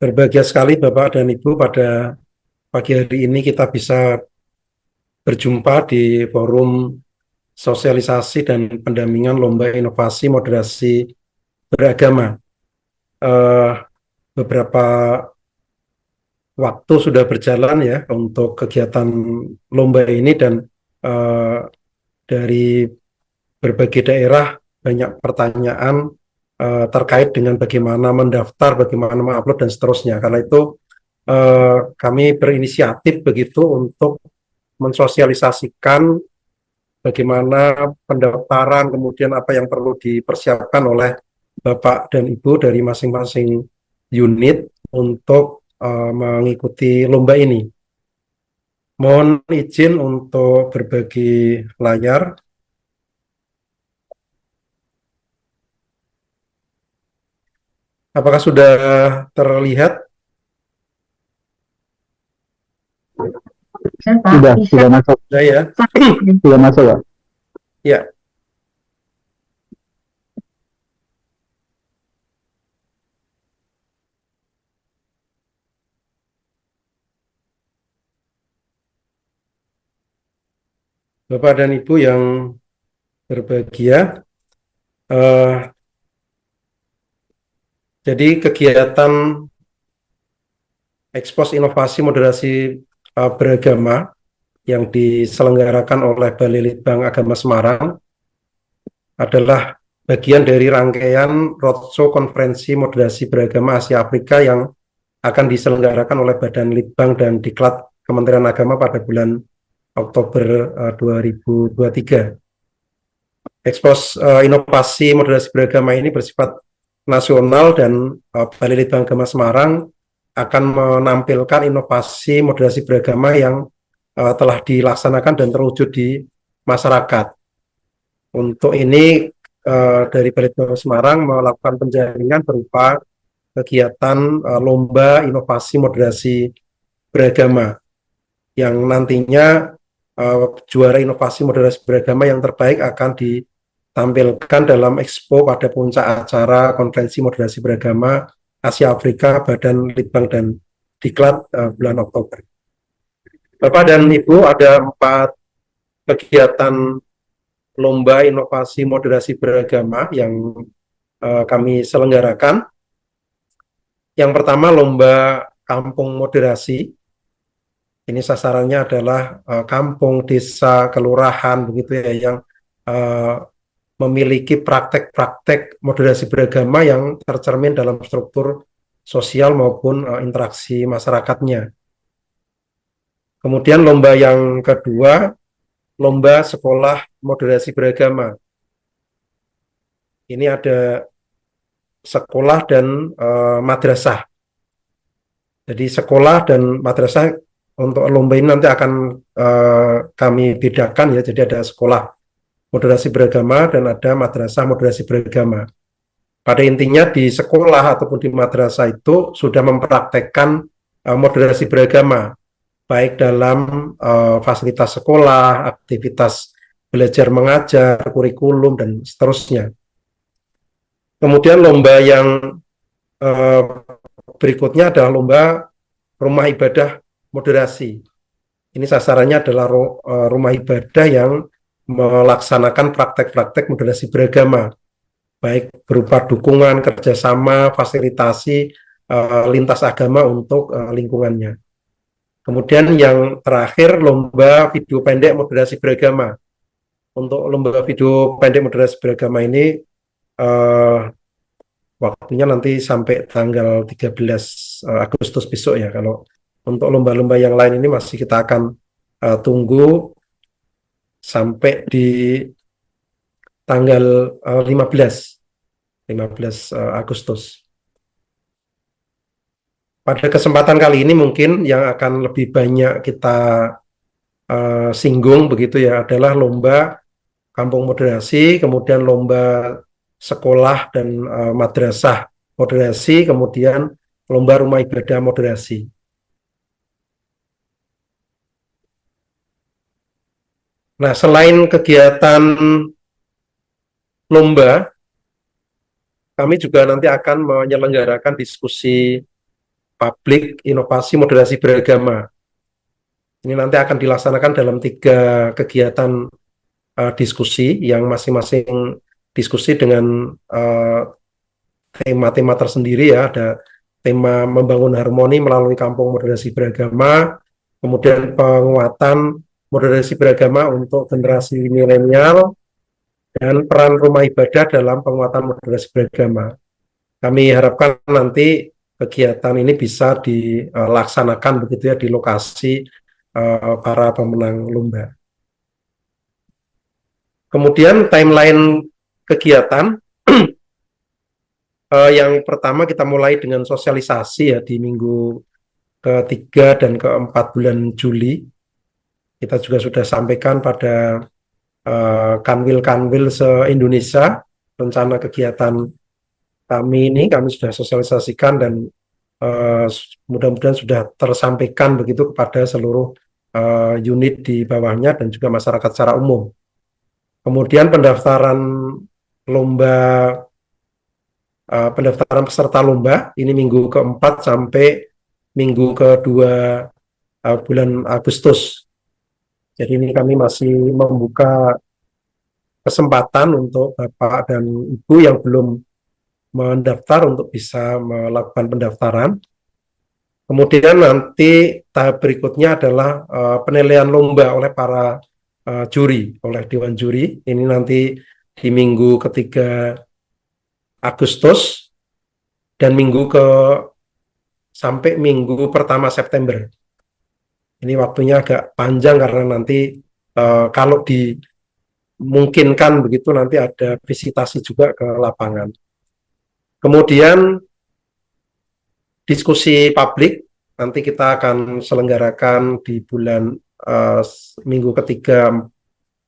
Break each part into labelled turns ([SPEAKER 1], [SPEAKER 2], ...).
[SPEAKER 1] Berbahagia sekali Bapak dan Ibu, pada pagi hari ini kita bisa berjumpa di forum sosialisasi dan pendampingan lomba inovasi moderasi beragama. Eh, Beberapa waktu sudah berjalan ya untuk kegiatan lomba ini, dan eh, dari berbagai daerah banyak pertanyaan terkait dengan bagaimana mendaftar, bagaimana mengupload dan seterusnya. Karena itu kami berinisiatif begitu untuk mensosialisasikan bagaimana pendaftaran, kemudian apa yang perlu dipersiapkan oleh Bapak dan Ibu dari masing-masing unit untuk mengikuti lomba ini. Mohon izin untuk berbagi layar. Apakah sudah terlihat?
[SPEAKER 2] Sudah masuk.
[SPEAKER 1] Sudah ya?
[SPEAKER 2] Sudah masuk, Pak.
[SPEAKER 1] Ya. Bapak dan Ibu yang berbahagia, jadi kegiatan Ekspos Inovasi Moderasi Beragama yang diselenggarakan oleh Balai Litbang Agama Semarang adalah bagian dari rangkaian roadshow konferensi moderasi beragama Asia Afrika yang akan diselenggarakan oleh Badan Litbang dan Diklat Kementerian Agama pada bulan Oktober 2023. Ekspos Inovasi Moderasi Beragama ini bersifat nasional, dan Balai Litbang Agama Semarang akan menampilkan inovasi moderasi beragama yang telah dilaksanakan dan terwujud di masyarakat. Untuk ini dari Balai Litbang Semarang melakukan penjaringan berupa kegiatan lomba inovasi moderasi beragama yang nantinya juara inovasi moderasi beragama yang terbaik akan ditampilkan dalam Expo pada puncak acara konferensi moderasi beragama Asia Afrika Badan Litbang dan Diklat bulan Oktober. Bapak dan Ibu, ada 4 kegiatan lomba inovasi moderasi beragama yang kami selenggarakan. Yang pertama, lomba kampung moderasi. Ini sasarannya adalah kampung, desa, kelurahan begitu ya, yang memiliki praktek-praktek moderasi beragama yang tercermin dalam struktur sosial maupun interaksi masyarakatnya. Kemudian lomba yang kedua, lomba sekolah moderasi beragama. Ini ada sekolah dan madrasah. Jadi sekolah dan madrasah untuk lomba ini nanti akan kami bedakan ya. Jadi ada sekolah moderasi beragama dan ada madrasah moderasi beragama. Pada intinya di sekolah ataupun di madrasah itu sudah mempraktekkan moderasi beragama, baik dalam fasilitas sekolah, aktivitas belajar mengajar, kurikulum, dan seterusnya. Kemudian lomba yang berikutnya adalah lomba rumah ibadah moderasi. Ini sasarannya adalah rumah ibadah yang melaksanakan praktek-praktek moderasi beragama, baik berupa dukungan, kerjasama, fasilitasi lintas agama untuk lingkungannya. Kemudian yang terakhir, lomba video pendek moderasi beragama. Untuk lomba video pendek moderasi beragama ini waktunya nanti sampai tanggal 13 Agustus besok ya. Kalau untuk lomba-lomba yang lain ini masih kita akan tunggu sampai di tanggal 15 Agustus. Pada kesempatan kali ini mungkin yang akan lebih banyak kita singgung begitu ya adalah lomba kampung moderasi, kemudian lomba sekolah dan madrasah moderasi, kemudian lomba rumah ibadah moderasi. Nah, selain kegiatan lomba, kami juga nanti akan menyelenggarakan diskusi publik inovasi moderasi beragama. Ini nanti akan dilaksanakan dalam 3 kegiatan diskusi yang masing-masing diskusi dengan tema-tema tersendiri ya. Ada tema membangun harmoni melalui kampung moderasi beragama, kemudian penguatan moderasi beragama untuk generasi milenial, dan peran rumah ibadah dalam penguatan moderasi beragama. Kami harapkan nanti kegiatan ini bisa dilaksanakan begitu ya di lokasi para pemenang lomba. Kemudian timeline kegiatan yang pertama kita mulai dengan sosialisasi ya di minggu ketiga dan keempat bulan Juli. Kita juga sudah sampaikan pada kanwil-kanwil se-Indonesia rencana kegiatan kami sudah sosialisasikan dan mudah-mudahan sudah tersampaikan begitu kepada seluruh unit di bawahnya dan juga masyarakat secara umum. Kemudian pendaftaran peserta lomba ini minggu keempat sampai minggu kedua bulan Agustus. Jadi ini kami masih membuka kesempatan untuk Bapak dan Ibu yang belum mendaftar untuk bisa melakukan pendaftaran. Kemudian nanti tahap berikutnya adalah penilaian lomba oleh para juri, oleh Dewan Juri. Ini nanti di minggu ketiga Agustus dan sampai minggu pertama September. Ini waktunya agak panjang karena nanti kalau dimungkinkan begitu nanti ada visitasi juga ke lapangan. Kemudian diskusi publik nanti kita akan selenggarakan di bulan minggu ketiga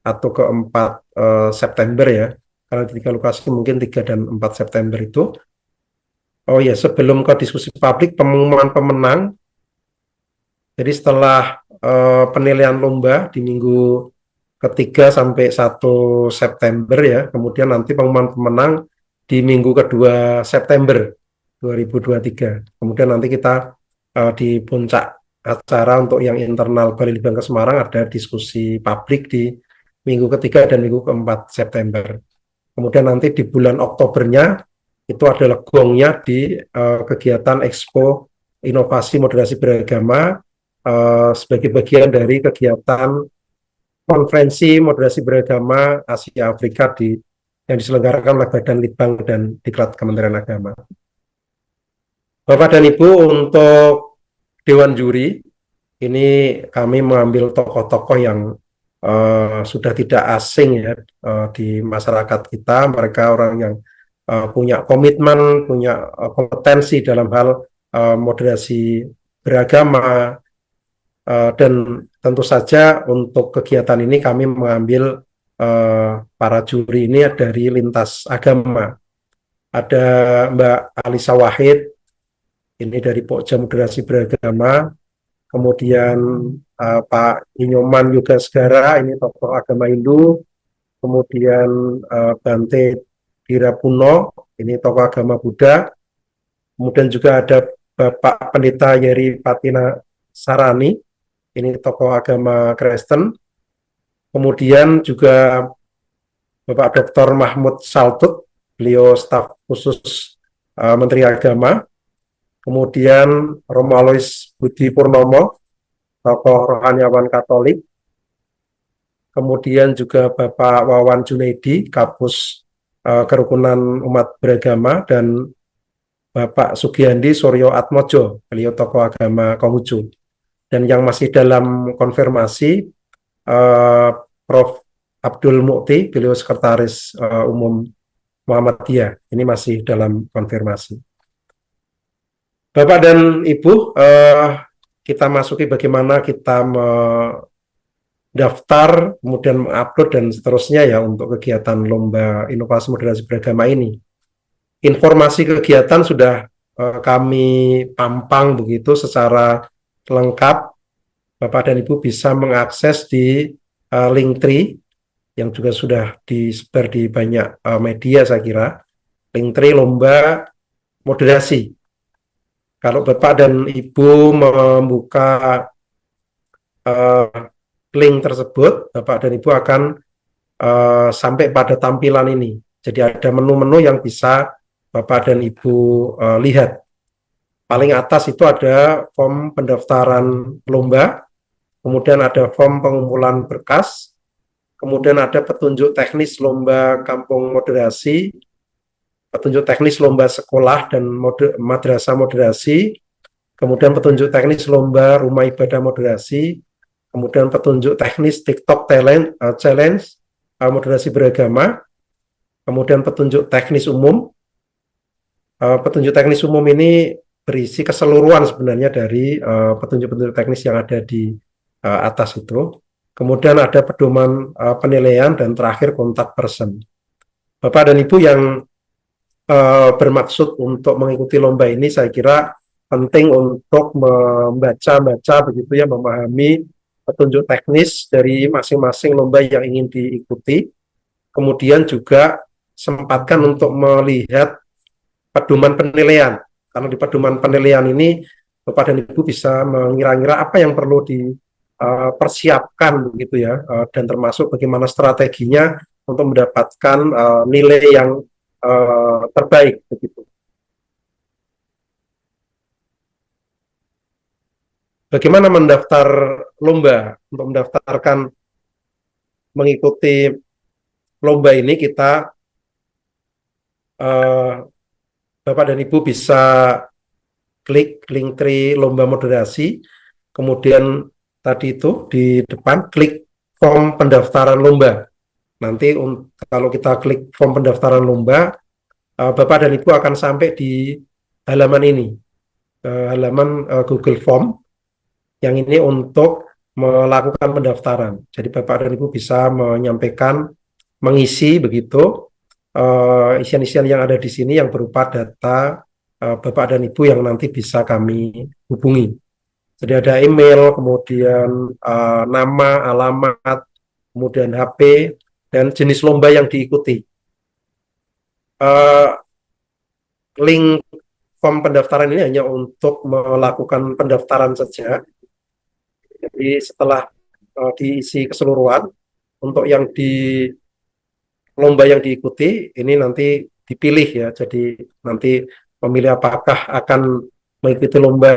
[SPEAKER 1] atau keempat September ya. Karena di 3 lokasi mungkin 3 dan 4 September itu. Oh ya, sebelum ke diskusi publik, pengumuman pemenang. Jadi setelah penilaian lomba di minggu ketiga sampai 1 September ya, kemudian nanti pengumuman pemenang di minggu kedua September 2023. Kemudian nanti kita di puncak acara untuk yang internal Balilibang ke Semarang ada diskusi publik di minggu ketiga dan minggu keempat September. Kemudian nanti di bulan Oktobernya itu adalah gongnya di kegiatan Expo Inovasi Moderasi Beragama sebagai bagian dari kegiatan Konferensi Moderasi Beragama Asia Afrika yang diselenggarakan oleh Badan Litbang dan Diklat Kementerian Agama. Bapak dan Ibu, untuk Dewan Juri ini kami mengambil tokoh-tokoh yang sudah tidak asing ya di masyarakat kita. Mereka orang yang punya komitmen, punya kompetensi dalam hal moderasi beragama, dan tentu saja untuk kegiatan ini kami mengambil para juri ini dari lintas agama. Ada Mbak Alisa Wahid, ini dari Pokja Moderasi Beragama. Kemudian Pak Inyoman Yoga Segara, ini tokoh agama Hindu. Kemudian Bante Dirapuno, ini tokoh agama Buddha. Kemudian juga ada Bapak Pendeta Yeri Patina Sarani, ini tokoh agama Kristen. Kemudian juga Bapak Dr. Mahmud Saltut, beliau staf khusus Menteri Agama. Kemudian Romo Alois Budi Purnomo, tokoh rohaniawan Katolik. Kemudian juga Bapak Wawan Junaidi, Kapus Kerukunan Umat Beragama, dan Bapak Sugiyandi Suryo Atmojo, beliau tokoh agama Konghucu. Dan yang masih dalam konfirmasi Prof. Abdul Mukti, beliau Sekretaris Umum Muhammadiyah. Ini masih dalam konfirmasi. Bapak dan Ibu, kita masuki bagaimana kita mendaftar, kemudian mengupload dan seterusnya ya untuk kegiatan Lomba Inovasi Moderasi Beragama ini. Informasi kegiatan sudah kami pampang begitu secara lengkap. Bapak dan Ibu bisa mengakses di Linktree yang juga sudah disebar di banyak media saya kira. Linktree Lomba Moderasi. Kalau Bapak dan Ibu membuka uh, link tersebut, Bapak dan Ibu akan sampai pada tampilan ini. Jadi ada menu-menu yang bisa Bapak dan Ibu lihat. Paling atas itu ada form pendaftaran lomba, kemudian ada form pengumpulan berkas, kemudian ada petunjuk teknis lomba kampung moderasi, petunjuk teknis lomba sekolah dan madrasah moderasi, kemudian petunjuk teknis lomba rumah ibadah moderasi, kemudian petunjuk teknis TikTok talent, challenge moderasi beragama, kemudian petunjuk teknis umum. Petunjuk teknis umum ini berisi keseluruhan sebenarnya dari petunjuk-petunjuk teknis yang ada di atas itu. Kemudian ada pedoman penilaian dan terakhir kontak person. Bapak dan Ibu yang bermaksud untuk mengikuti lomba ini, saya kira penting untuk membaca begitu ya, memahami petunjuk teknis dari masing-masing lomba yang ingin diikuti. Kemudian juga sempatkan untuk melihat pedoman penilaian. Karena di pedoman penilaian ini Bapak dan Ibu bisa mengira-ngira apa yang perlu dipersiapkan begitu ya, dan termasuk bagaimana strateginya untuk mendapatkan nilai yang terbaik begitu. Bagaimana mendaftar lomba? Untuk mendaftarkan mengikuti lomba ini kita Bapak dan Ibu bisa klik link tree lomba moderasi, kemudian tadi itu di depan klik form pendaftaran lomba. Nanti kalau kita klik form pendaftaran lomba, Bapak dan Ibu akan sampai di halaman ini, halaman Google Form, yang ini untuk melakukan pendaftaran. Jadi Bapak dan Ibu bisa menyampaikan, mengisi begitu isian-isian yang ada di sini yang berupa data Bapak dan Ibu yang nanti bisa kami hubungi. Jadi ada email, kemudian nama, alamat, kemudian HP, dan jenis lomba yang diikuti. Link form pendaftaran ini hanya untuk melakukan pendaftaran saja. Jadi setelah diisi keseluruhan, untuk yang di lomba yang diikuti, ini nanti dipilih ya. Jadi nanti memilih apakah akan mengikuti lomba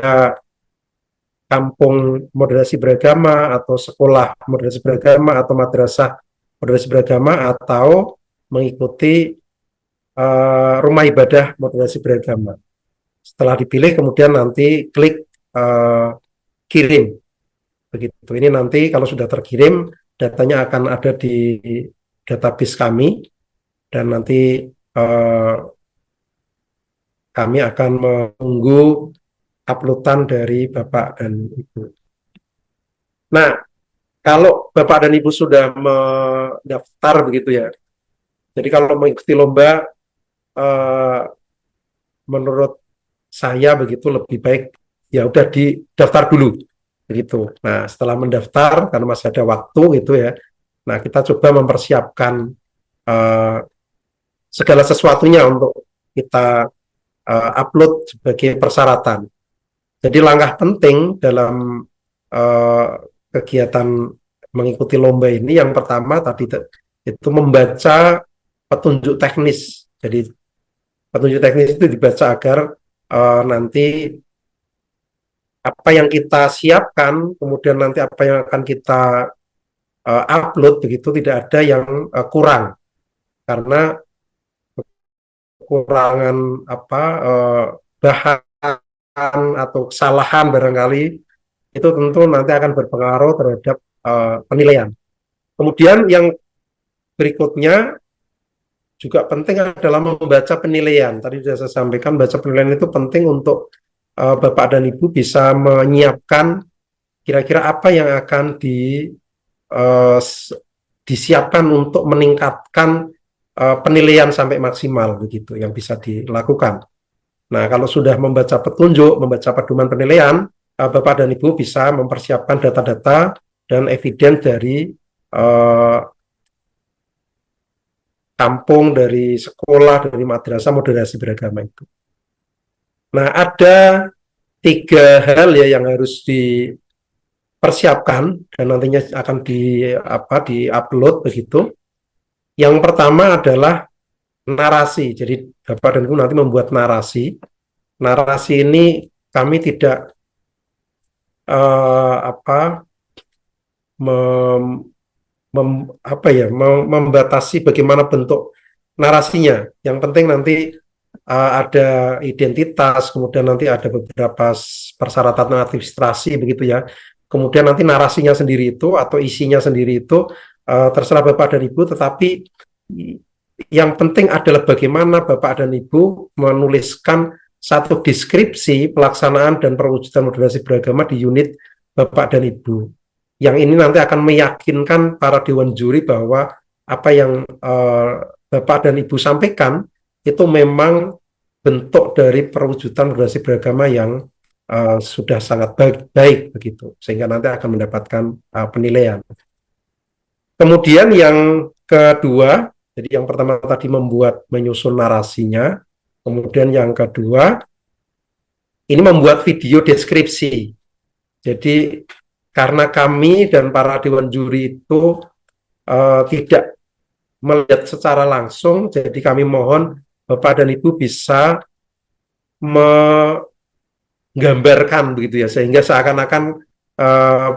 [SPEAKER 1] kampung moderasi beragama, atau sekolah moderasi beragama, atau madrasah moderasi beragama, atau mengikuti rumah ibadah moderasi beragama. Setelah dipilih, kemudian nanti klik kirim. Begitu. Ini nanti kalau sudah terkirim, datanya akan ada di database kami, dan nanti kami akan menunggu uploadan dari Bapak dan Ibu. Nah, kalau Bapak dan Ibu sudah mendaftar begitu ya, jadi kalau mengikuti lomba, menurut saya begitu lebih baik ya udah didaftar dulu begitu. Nah, setelah mendaftar karena masih ada waktu gitu ya, nah kita coba mempersiapkan segala sesuatunya untuk kita upload sebagai persyaratan. Jadi langkah penting dalam kegiatan mengikuti lomba ini, yang pertama tadi itu membaca petunjuk teknis. Jadi petunjuk teknis itu dibaca agar nanti apa yang kita siapkan, kemudian nanti apa yang akan kita upload begitu tidak ada yang kurang, karena kekurangan bahan atau kesalahan barangkali itu tentu nanti akan berpengaruh terhadap penilaian. Kemudian yang berikutnya juga penting adalah membaca penilaian. Tadi sudah saya sampaikan, baca penilaian itu penting untuk Bapak dan Ibu bisa menyiapkan kira-kira apa yang akan disiapkan untuk meningkatkan penilaian sampai maksimal begitu yang bisa dilakukan. Nah, kalau sudah membaca petunjuk, membaca pedoman penilaian, Bapak dan Ibu bisa mempersiapkan data-data dan evidence dari kampung, dari sekolah, dari madrasah moderasi beragama itu. Nah, ada tiga hal ya yang harus dipersiapkan dan nantinya akan di-upload begitu. Yang pertama adalah narasi. Jadi Bapak dan Ibu nanti membuat narasi. Narasi ini kami tidak apa mem, membatasi bagaimana bentuk narasinya. Yang penting nanti ada identitas, kemudian nanti ada beberapa persyaratan administrasi begitu ya. Kemudian nanti narasinya sendiri itu atau isinya sendiri itu terserah Bapak dan Ibu, tetapi yang penting adalah bagaimana Bapak dan Ibu menuliskan satu deskripsi pelaksanaan dan perwujudan moderasi beragama di unit Bapak dan Ibu. Yang ini nanti akan meyakinkan para dewan juri bahwa apa yang Bapak dan Ibu sampaikan itu memang bentuk dari perwujudan moderasi beragama yang sudah sangat baik begitu, sehingga nanti akan mendapatkan penilaian. Kemudian yang kedua, jadi yang pertama tadi menyusun narasinya, kemudian yang kedua ini membuat video deskripsi. Jadi karena kami dan para dewan juri itu tidak melihat secara langsung, jadi kami mohon Bapak dan Ibu bisa menggambarkan begitu ya, sehingga seakan-akan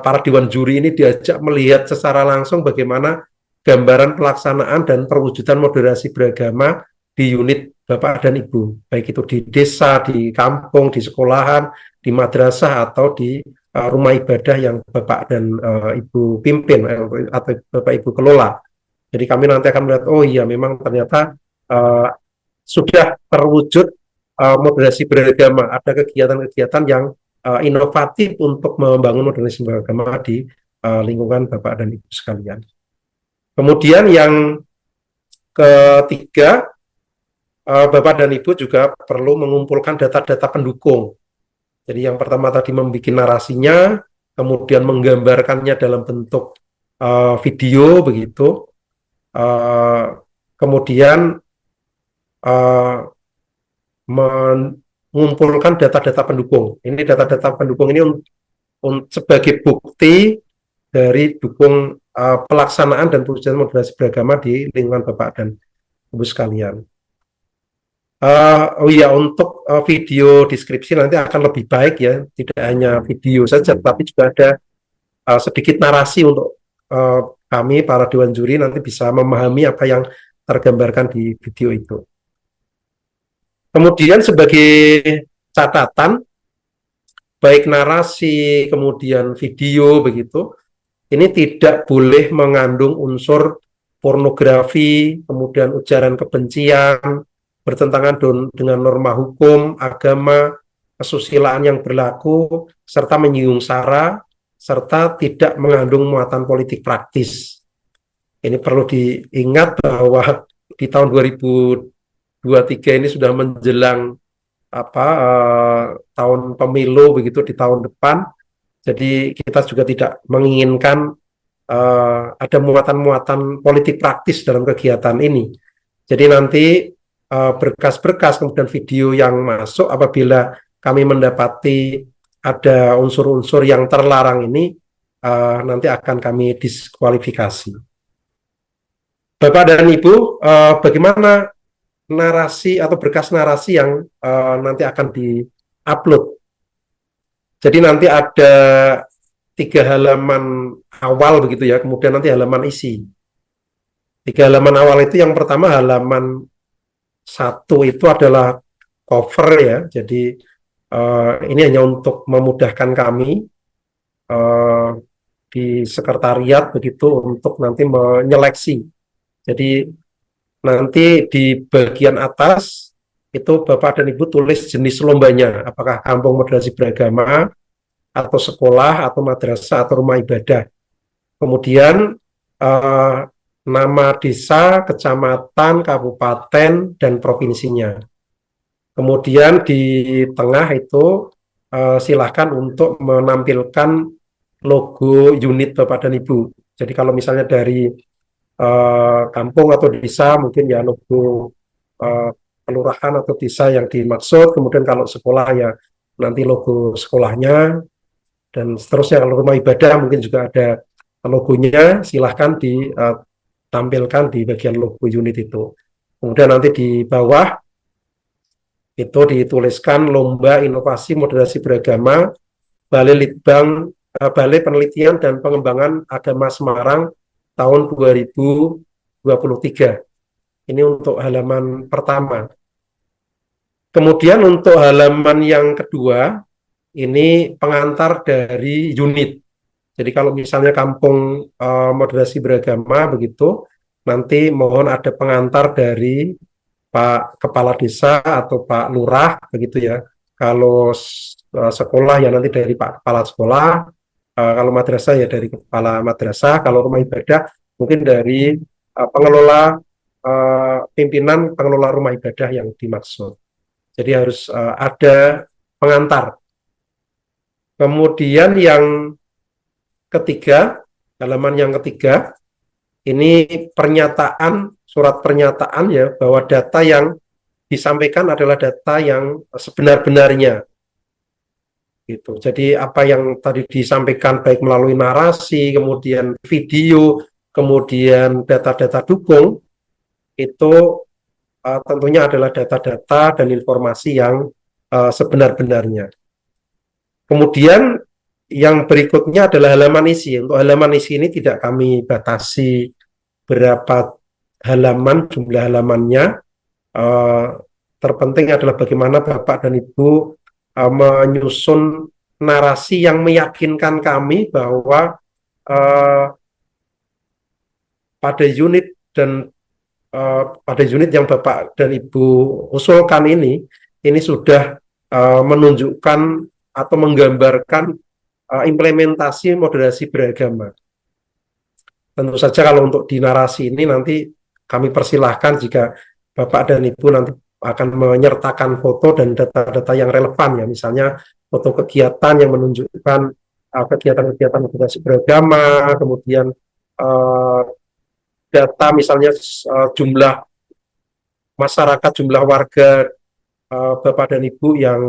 [SPEAKER 1] para dewan juri ini diajak melihat secara langsung bagaimana gambaran pelaksanaan dan perwujudan moderasi beragama di unit Bapak dan Ibu, baik itu di desa, di kampung, di sekolahan, di madrasah, atau di rumah ibadah yang Bapak dan Ibu pimpin atau Bapak Ibu kelola. Jadi kami nanti akan melihat, oh iya memang ternyata sudah terwujud moderasi beragama, ada kegiatan-kegiatan yang inovatif untuk membangun moderasi beragama di lingkungan Bapak dan Ibu sekalian. Kemudian yang ketiga, Bapak dan Ibu juga perlu mengumpulkan data-data pendukung. Jadi yang pertama tadi membuat narasinya, kemudian menggambarkannya dalam bentuk video begitu, kemudian mengumpulkan data-data pendukung. Ini data-data pendukung ini sebagai bukti dari dukung pelaksanaan dan perwujudan moderasi beragama di lingkungan Bapak dan Ibu sekalian. Oh iya, untuk video deskripsi nanti akan lebih baik ya, tidak hanya video saja, tapi juga ada sedikit narasi untuk kami para dewan juri nanti bisa memahami apa yang tergambarkan di video itu. Kemudian sebagai catatan, baik narasi kemudian video begitu, ini tidak boleh mengandung unsur pornografi, kemudian ujaran kebencian, bertentangan dengan norma hukum, agama, kesusilaan yang berlaku, serta menyinggung SARA, serta tidak mengandung muatan politik praktis. Ini perlu diingat bahwa di tahun 2023 ini sudah menjelang tahun pemilu begitu di tahun depan. Jadi kita juga tidak menginginkan ada muatan-muatan politik praktis dalam kegiatan ini. Jadi nanti berkas-berkas kemudian video yang masuk apabila kami mendapati ada unsur-unsur yang terlarang ini nanti akan kami diskualifikasi. Bapak dan Ibu, bagaimana narasi atau berkas narasi yang nanti akan di-upload? Jadi nanti ada 3 halaman awal begitu ya, kemudian nanti halaman isi. 3 halaman awal itu yang pertama halaman 1 itu adalah cover ya, jadi ini hanya untuk memudahkan kami di sekretariat begitu untuk nanti menyeleksi. Jadi nanti di bagian atas itu Bapak dan Ibu tulis jenis lombanya, apakah kampung moderasi beragama, atau sekolah, atau madrasah, atau rumah ibadah. Kemudian nama desa, kecamatan, kabupaten, dan provinsinya. Kemudian di tengah itu silakan untuk menampilkan logo unit Bapak dan Ibu. Jadi kalau misalnya dari kampung atau desa mungkin ya logo kelurahan atau desa yang dimaksud, kemudian kalau sekolah ya nanti logo sekolahnya, dan seterusnya. Kalau rumah ibadah mungkin juga ada logonya, silahkan ditampilkan di bagian logo unit itu. Kemudian nanti di bawah itu dituliskan Lomba Inovasi Moderasi Beragama Balai Penelitian dan Pengembangan Agama Semarang tahun 2023. Ini untuk halaman pertama. Kemudian untuk halaman yang kedua, ini pengantar dari unit. Jadi kalau misalnya kampung moderasi beragama begitu, nanti mohon ada pengantar dari Pak Kepala Desa atau Pak Lurah begitu ya. Kalau sekolah ya nanti dari Pak Kepala Sekolah, kalau madrasah ya dari Kepala Madrasah, kalau rumah ibadah mungkin dari pengelola pimpinan pengelola rumah ibadah yang dimaksud. Jadi harus ada pengantar. Kemudian yang ketiga, halaman yang ketiga, ini pernyataan, surat pernyataan ya, bahwa data yang disampaikan adalah data yang sebenar-benarnya. Gitu. Jadi apa yang tadi disampaikan baik melalui narasi, kemudian video, kemudian data-data dukung, itu tentunya adalah data-data dan informasi yang sebenar-benarnya. Kemudian yang berikutnya adalah halaman isi. Untuk halaman isi ini tidak kami batasi berapa halaman, jumlah halamannya. Terpenting adalah bagaimana Bapak dan Ibu menyusun narasi yang meyakinkan kami bahwa pada unit pada unit yang Bapak dan Ibu usulkan ini sudah menunjukkan atau menggambarkan implementasi moderasi beragama. Tentu saja kalau untuk di narasi ini nanti kami persilahkan jika Bapak dan Ibu nanti akan menyertakan foto dan data-data yang relevan ya, misalnya foto kegiatan yang menunjukkan kegiatan-kegiatan moderasi beragama, kemudian data misalnya jumlah masyarakat, jumlah warga Bapak dan Ibu yang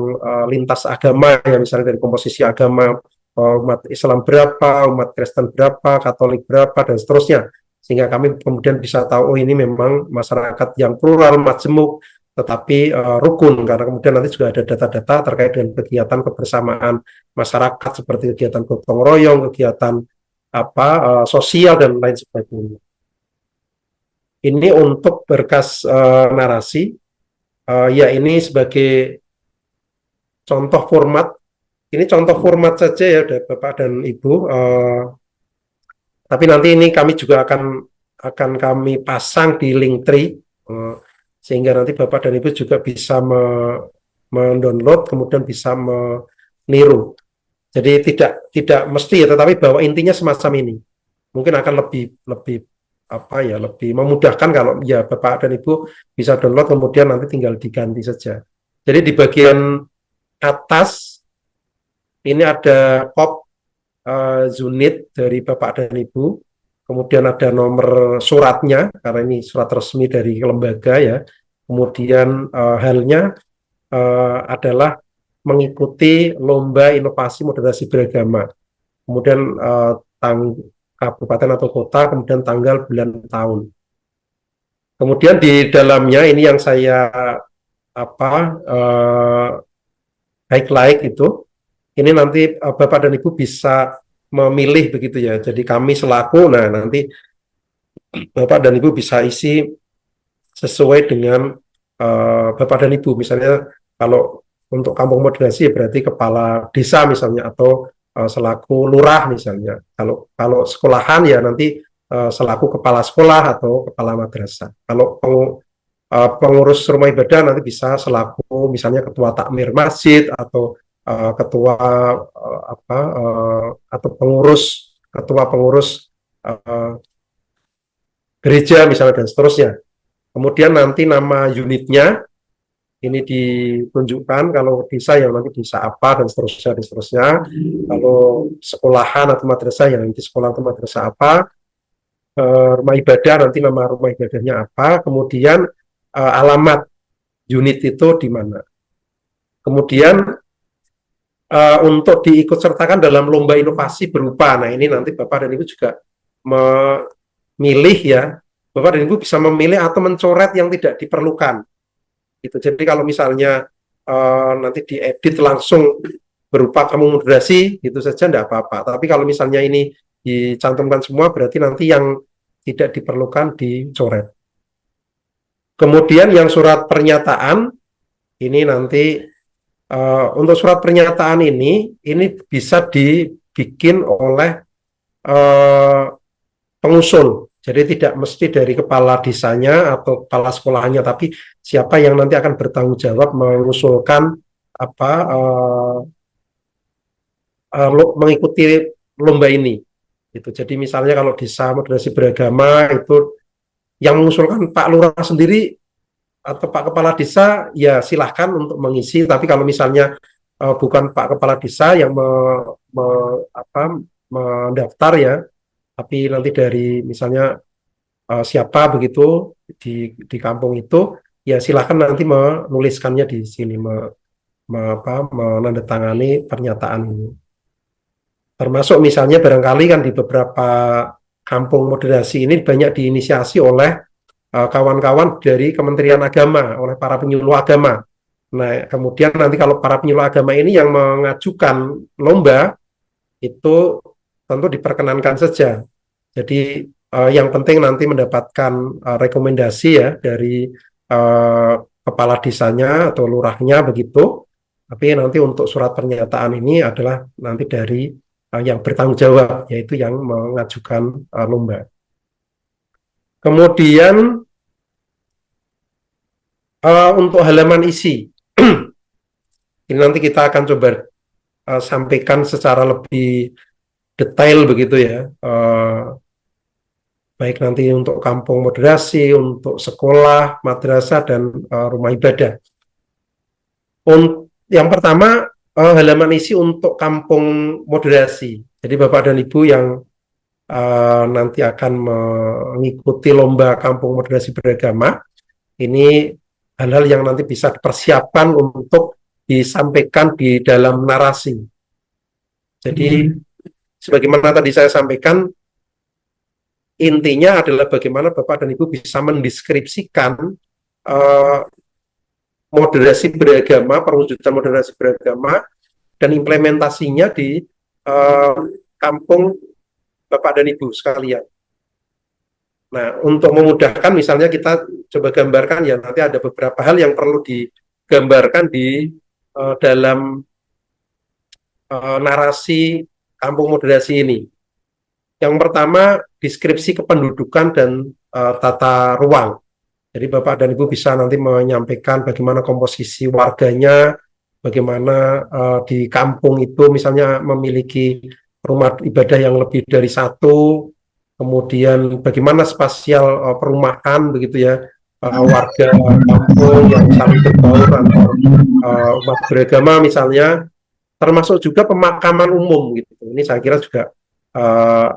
[SPEAKER 1] lintas agama ya, misalnya dari komposisi agama umat Islam berapa, umat Kristen berapa, Katolik berapa, dan seterusnya. Sehingga kami kemudian bisa tahu, oh ini memang masyarakat yang plural, majemuk, tetapi rukun, karena kemudian nanti juga ada data-data terkait dengan kegiatan kebersamaan masyarakat seperti kegiatan gotong royong, kegiatan sosial, dan lain sebagainya. Ini untuk berkas narasi. Ya ini sebagai contoh format. Ini contoh format saja ya Bapak dan Ibu. Tapi nanti ini kami juga akan kami pasang di Linktree, sehingga nanti Bapak dan Ibu juga bisa mendownload, kemudian bisa meniru. Jadi tidak mesti ya, tetapi bahwa intinya semacam ini. Mungkin akan lebih lebih memudahkan kalau ya Bapak dan Ibu bisa download, kemudian nanti tinggal diganti saja. Jadi di bagian atas ini ada kop unit dari Bapak dan Ibu, kemudian ada nomor suratnya karena ini surat resmi dari lembaga ya. Kemudian halnya adalah mengikuti Lomba Inovasi Moderasi Beragama. Kemudian kabupaten atau kota, kemudian tanggal, bulan, tahun. Kemudian di dalamnya ini yang saya highlight itu, ini nanti Bapak dan Ibu bisa memilih begitu ya. Jadi kami selaku, nah nanti Bapak dan Ibu bisa isi sesuai dengan Bapak dan Ibu. Misalnya kalau untuk kampung moderasi berarti kepala desa misalnya, atau selaku lurah misalnya. Kalau sekolahan ya nanti selaku kepala sekolah atau kepala madrasah. Kalau pengurus rumah ibadah nanti bisa selaku misalnya ketua takmir masjid, atau ketua atau ketua pengurus gereja misalnya, dan seterusnya. Kemudian nanti nama unitnya ini ditunjukkan, kalau desa yang nanti desa apa, dan seterusnya. Kalau sekolahan atau madrasah yang nanti sekolah atau madrasah apa, rumah ibadah nanti nama rumah ibadahnya apa, kemudian alamat unit itu di mana. Kemudian untuk diikut sertakan dalam lomba inovasi berupa. Nah, ini nanti Bapak dan Ibu juga memilih ya. Bapak dan Ibu bisa memilih atau mencoret yang tidak diperlukan. Gitu. Jadi kalau misalnya nanti diedit langsung berupa kamu moderasi, gitu saja enggak apa-apa. Tapi kalau misalnya ini dicantumkan semua, berarti nanti yang tidak diperlukan dicoret. Kemudian yang surat pernyataan, ini nanti untuk surat pernyataan ini bisa dibikin oleh pengusul. Jadi tidak mesti dari kepala desanya atau kepala sekolahnya, tapi siapa yang nanti akan bertanggung jawab mengusulkan apa mengikuti lomba ini. Gitu. Jadi misalnya kalau desa moderasi beragama itu yang mengusulkan Pak Lurah sendiri atau Pak Kepala Desa, ya silahkan untuk mengisi. Tapi kalau misalnya bukan Pak Kepala Desa yang mendaftar ya, tapi nanti dari misalnya siapa begitu di kampung itu, ya silahkan nanti menuliskannya di sini, menandatangani pernyataan ini. Termasuk misalnya barangkali kan di beberapa kampung moderasi ini banyak diinisiasi oleh kawan-kawan dari Kementerian Agama, oleh para penyuluh agama. Nah, kemudian nanti kalau para penyuluh agama ini yang mengajukan lomba, itu tentu diperkenankan saja. Jadi yang penting nanti mendapatkan rekomendasi ya dari kepala desanya atau lurahnya begitu. Tapi nanti untuk surat pernyataan ini adalah nanti dari yang bertanggung jawab, yaitu yang mengajukan lomba. Kemudian untuk halaman isi, ini nanti kita akan coba sampaikan secara lebih detail begitu ya, baik nanti untuk kampung moderasi, untuk sekolah, madrasah, dan rumah ibadah. Yang pertama, halaman isi untuk kampung moderasi. Jadi Bapak dan Ibu yang nanti akan mengikuti lomba kampung moderasi beragama, ini hal-hal yang nanti bisa dipersiapkan untuk disampaikan di dalam narasi. Jadi, sebagaimana tadi saya sampaikan, intinya adalah bagaimana Bapak dan Ibu bisa mendeskripsikan moderasi beragama, perwujudan moderasi beragama, dan implementasinya di kampung Bapak dan Ibu sekalian. Nah, untuk memudahkan, misalnya kita coba gambarkan ya, nanti ada beberapa hal yang perlu digambarkan di dalam narasi kampung moderasi ini. Yang pertama, deskripsi kependudukan dan tata ruang. Jadi Bapak dan Ibu bisa nanti menyampaikan bagaimana komposisi warganya, bagaimana di kampung itu misalnya memiliki rumah ibadah yang lebih dari satu, kemudian bagaimana spasial perumahan begitu ya, warga kampung yang saling berbaur antar umat beragama misalnya, termasuk juga pemakaman umum gitu. Ini saya kira juga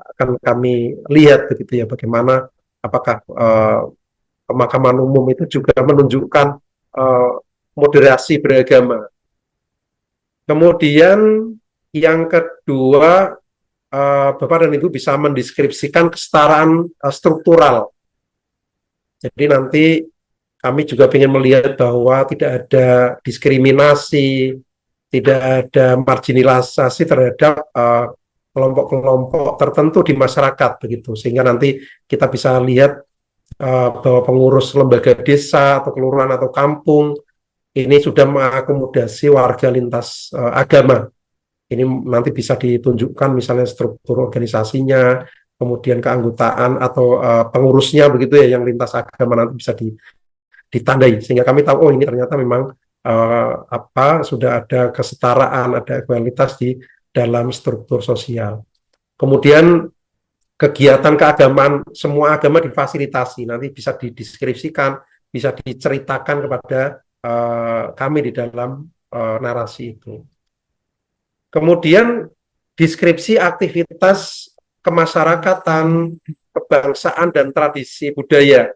[SPEAKER 1] akan kami lihat begitu ya, bagaimana apakah pemakaman umum itu juga menunjukkan moderasi beragama. Kemudian yang kedua, Bapak dan Ibu bisa mendeskripsikan kesetaraan struktural. Jadi nanti kami juga ingin melihat bahwa tidak ada diskriminasi, tidak ada marginalisasi terhadap kelompok-kelompok tertentu di masyarakat begitu, sehingga nanti kita bisa lihat bahwa pengurus lembaga desa atau kelurahan atau kampung ini sudah mengakomodasi warga lintas agama. Ini nanti bisa ditunjukkan misalnya struktur organisasinya, kemudian keanggotaan atau pengurusnya begitu ya, yang lintas agama nanti bisa ditandai sehingga kami tahu, oh ini ternyata memang sudah ada kesetaraan, ada ekualitas di dalam struktur sosial. Kemudian kegiatan keagamaan semua agama difasilitasi, nanti bisa dideskripsikan, bisa diceritakan kepada kami di dalam narasi itu. Kemudian deskripsi aktivitas kemasyarakatan, kebangsaan, dan tradisi budaya.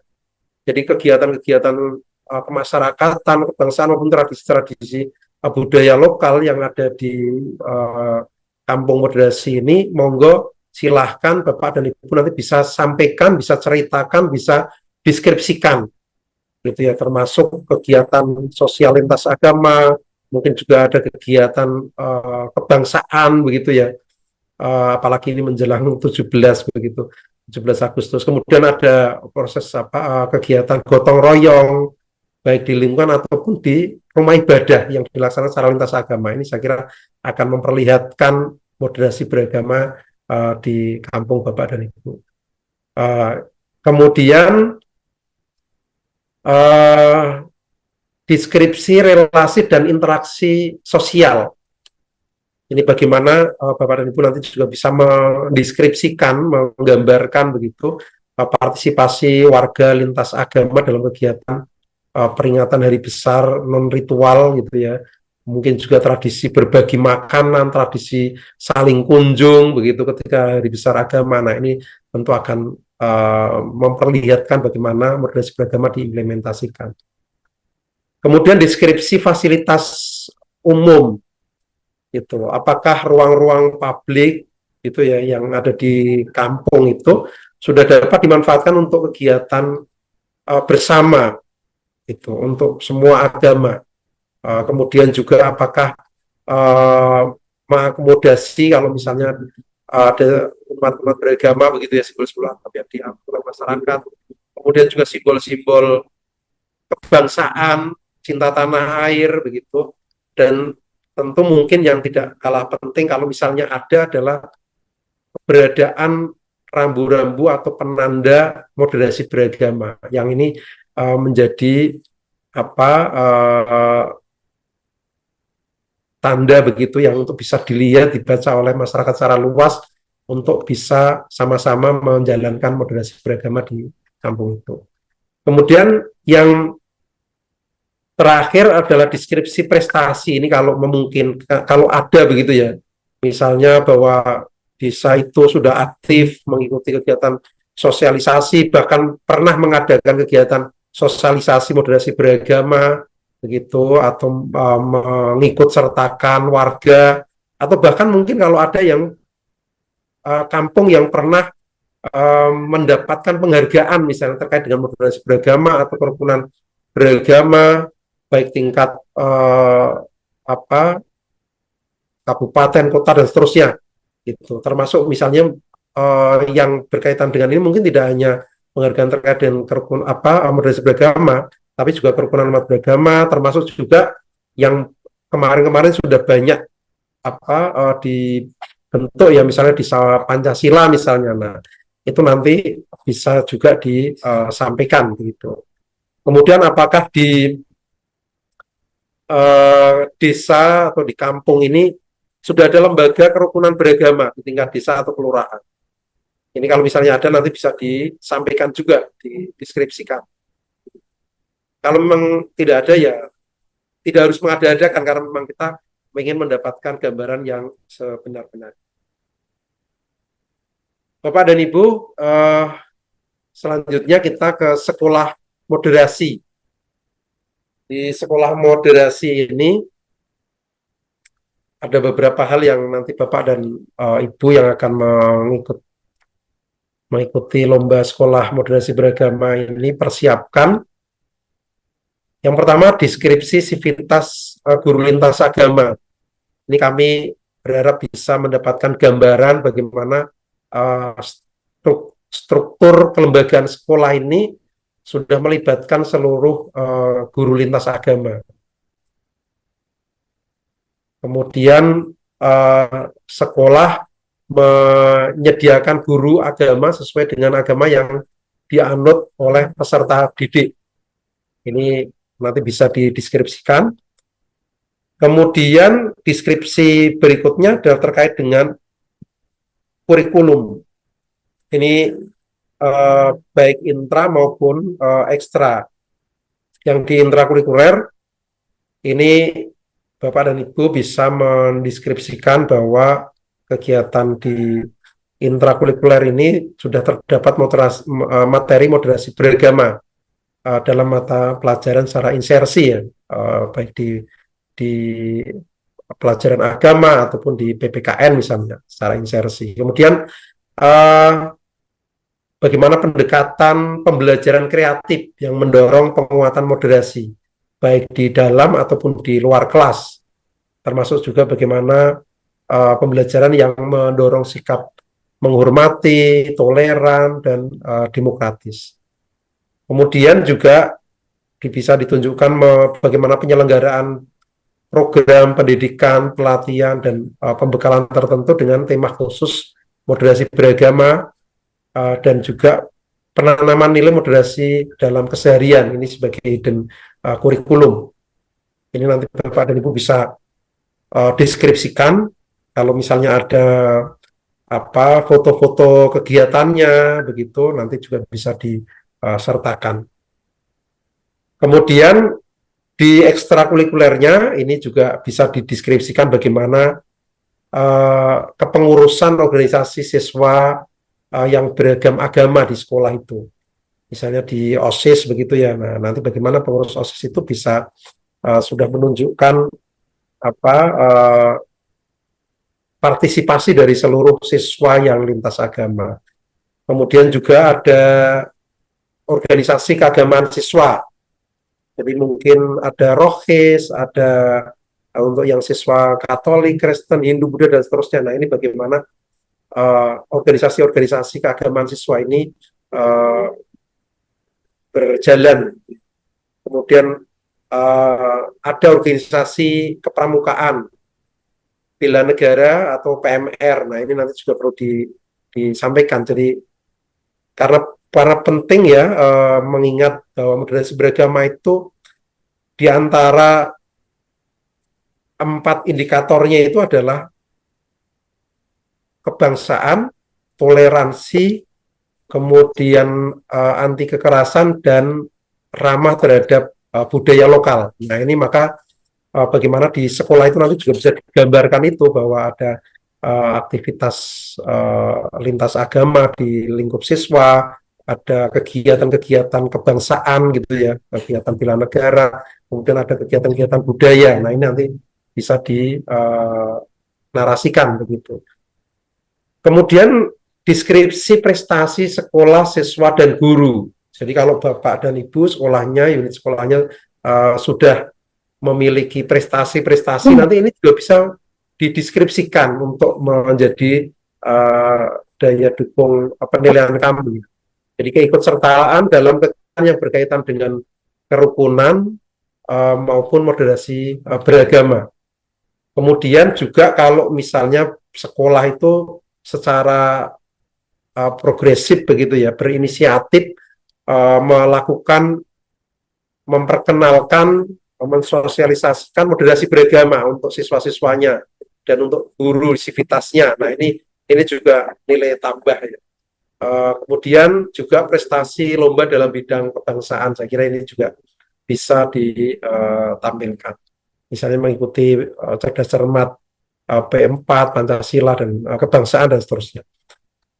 [SPEAKER 1] Jadi kegiatan-kegiatan kemasyarakatan, kebangsaan maupun tradisi-tradisi budaya lokal yang ada di uh, Kampung Moderasi ini, monggo silahkan Bapak dan Ibu nanti bisa sampaikan, bisa ceritakan, bisa deskripsikan gitu ya, termasuk kegiatan sosial lintas agama, mungkin juga ada kegiatan kebangsaan begitu ya. Apalagi ini menjelang 17 begitu, 17 Agustus. Kemudian ada proses kegiatan gotong royong baik di lingkungan ataupun di rumah ibadah yang dilaksanakan secara lintas agama. Ini saya kira akan memperlihatkan moderasi beragama di kampung Bapak dan Ibu. Kemudian deskripsi relasi dan interaksi sosial. Ini bagaimana Bapak dan Ibu nanti juga bisa mendeskripsikan, menggambarkan begitu partisipasi warga lintas agama dalam kegiatan peringatan hari besar non ritual gitu ya. Mungkin juga tradisi berbagi makanan, tradisi saling kunjung begitu ketika hari besar agama. Nah, ini tentu akan memperlihatkan bagaimana moderasi beragama diimplementasikan. Kemudian deskripsi fasilitas umum itu, apakah ruang-ruang publik itu ya yang ada di kampung itu sudah dapat dimanfaatkan untuk kegiatan bersama itu untuk semua agama. Kemudian juga apakah mengakomodasi kalau misalnya ada umat-umat beragama begitu ya, simbol-simbol yang diambil oleh masyarakat. Kemudian juga simbol-simbol kebangsaan, cinta tanah air begitu. Dan tentu mungkin yang tidak kalah penting kalau misalnya ada adalah keberadaan rambu-rambu atau penanda moderasi beragama yang ini menjadi tanda begitu yang untuk bisa dilihat, dibaca oleh masyarakat secara luas untuk bisa sama-sama menjalankan moderasi beragama di kampung itu. Kemudian yang terakhir adalah deskripsi prestasi. Ini kalau memungkinkan, kalau ada begitu ya, misalnya bahwa desa itu sudah aktif mengikuti kegiatan sosialisasi, bahkan pernah mengadakan kegiatan sosialisasi moderasi beragama begitu, atau mengikut sertakan warga, atau bahkan mungkin kalau ada yang kampung yang pernah mendapatkan penghargaan misalnya terkait dengan moderasi beragama atau kerukunan beragama baik tingkat kabupaten, kota dan seterusnya gitu. Termasuk misalnya yang berkaitan dengan ini mungkin tidak hanya penghargaan terkait dengan kerukunan moderasi beragama, tapi juga kerukunan umat beragama, termasuk juga yang kemarin-kemarin sudah banyak dibentuk ya, misalnya di Pancasila misalnya. Nah, itu nanti bisa juga disampaikan gitu. Kemudian apakah di desa atau di kampung ini sudah ada lembaga kerukunan beragama di tingkat desa atau kelurahan. Ini kalau misalnya ada nanti bisa disampaikan juga, dideskripsikan. Kalau memang tidak ada ya tidak harus mengada-adakan karena memang kita ingin mendapatkan gambaran yang sebenar-benar. Bapak dan Ibu, selanjutnya kita ke sekolah moderasi. Di sekolah moderasi ini ada beberapa hal yang nanti Bapak dan Ibu yang akan mengikuti lomba sekolah moderasi beragama ini persiapkan. Yang pertama, deskripsi sivitas guru lintas agama. Ini kami berharap bisa mendapatkan gambaran bagaimana struktur kelembagaan sekolah ini sudah melibatkan seluruh guru lintas agama. Kemudian sekolah menyediakan guru agama sesuai dengan agama yang dianut oleh peserta didik. Ini nanti bisa dideskripsikan. Kemudian deskripsi berikutnya adalah terkait dengan kurikulum. Ini baik intra maupun ekstra. Yang di intrakurikuler ini Bapak dan Ibu bisa mendeskripsikan bahwa kegiatan di intrakurikuler ini sudah terdapat materi moderasi beragama dalam mata pelajaran secara insersi ya, baik di di pelajaran agama ataupun di PPKN misalnya secara insersi. Kemudian eh, bagaimana pendekatan pembelajaran kreatif yang mendorong penguatan moderasi baik di dalam ataupun di luar kelas, termasuk juga bagaimana pembelajaran yang mendorong sikap menghormati, toleran, dan demokratis. Kemudian juga bisa ditunjukkan bagaimana penyelenggaraan program pendidikan, pelatihan, dan pembekalan tertentu dengan tema khusus moderasi beragama dan juga penanaman nilai moderasi dalam keseharian ini sebagai hidden kurikulum. Ini nanti Bapak dan Ibu bisa deskripsikan kalau misalnya ada apa foto-foto kegiatannya begitu nanti juga bisa disertakan. Kemudian di ekstrakurikulernya ini juga bisa dideskripsikan bagaimana kepengurusan organisasi siswa yang beragam agama di sekolah itu. Misalnya di OSIS begitu ya. Nah, nanti bagaimana pengurus OSIS itu bisa sudah menunjukkan apa partisipasi dari seluruh siswa yang lintas agama. Kemudian juga ada organisasi keagamaan siswa. Jadi mungkin ada Rohis, ada untuk yang siswa Katolik, Kristen, Hindu, Buddha, dan seterusnya. Nah, ini bagaimana organisasi-organisasi keagamaan siswa ini berjalan. Kemudian ada organisasi kepramukaan, bela negara atau PMR. Nah, ini nanti juga perlu disampaikan. Jadi karena para penting ya mengingat bahwa moderasi beragama itu di antara 4 indikatornya itu adalah kebangsaan, toleransi, kemudian anti kekerasan dan ramah terhadap budaya lokal. Nah, ini maka bagaimana di sekolah itu nanti juga bisa digambarkan itu bahwa ada aktivitas lintas agama di lingkup siswa, ada kegiatan-kegiatan kebangsaan gitu ya, kegiatan bela negara, kemudian ada kegiatan-kegiatan budaya. Nah, ini nanti bisa dinarasikan begitu. Kemudian deskripsi prestasi sekolah, siswa, dan guru. Jadi kalau Bapak dan Ibu sekolahnya, unit sekolahnya sudah memiliki prestasi-prestasi, nanti ini juga bisa dideskripsikan untuk menjadi daya dukung penilaian kami. Jadi keikutsertaan dalam kegiatan yang berkaitan dengan kerukunan maupun moderasi beragama. Kemudian juga kalau misalnya sekolah itu secara progresif begitu ya, berinisiatif melakukan, memperkenalkan, mensosialisasikan moderasi beragama untuk siswa-siswanya dan untuk guru sivitasnya. Nah, ini juga nilai tambah ya. Kemudian juga prestasi lomba dalam bidang kebangsaan, saya kira ini juga bisa ditampilkan. Misalnya mengikuti cerdas cermat P4, Pancasila, dan kebangsaan, dan seterusnya.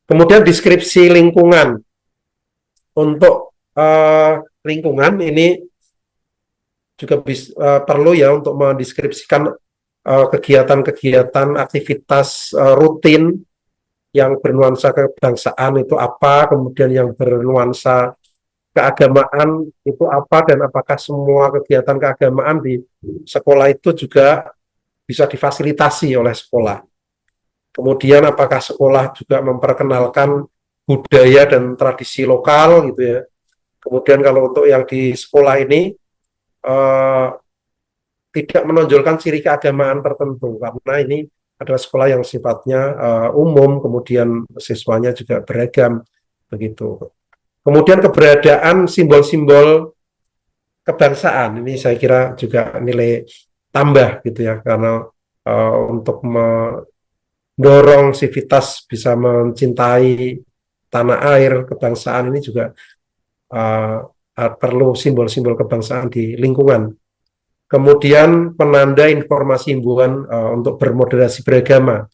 [SPEAKER 1] Kemudian deskripsi lingkungan. Untuk lingkungan ini juga perlu ya untuk mendeskripsikan kegiatan-kegiatan, aktivitas rutin yang bernuansa kebangsaan itu apa, kemudian yang bernuansa keagamaan itu apa, dan apakah semua kegiatan keagamaan di sekolah itu juga bisa difasilitasi oleh sekolah. Kemudian apakah sekolah juga memperkenalkan budaya dan tradisi lokal gitu ya. Kemudian kalau untuk yang di sekolah ini tidak menonjolkan ciri keagamaan tertentu, karena ini adalah sekolah yang sifatnya umum, kemudian siswanya juga beragam begitu. Kemudian keberadaan simbol-simbol kebangsaan ini saya kira juga nilai tambah gitu ya, karena untuk mendorong sivitas bisa mencintai tanah air kebangsaan ini juga perlu simbol-simbol kebangsaan di lingkungan. Kemudian penanda informasi himbauan untuk bermoderasi beragama.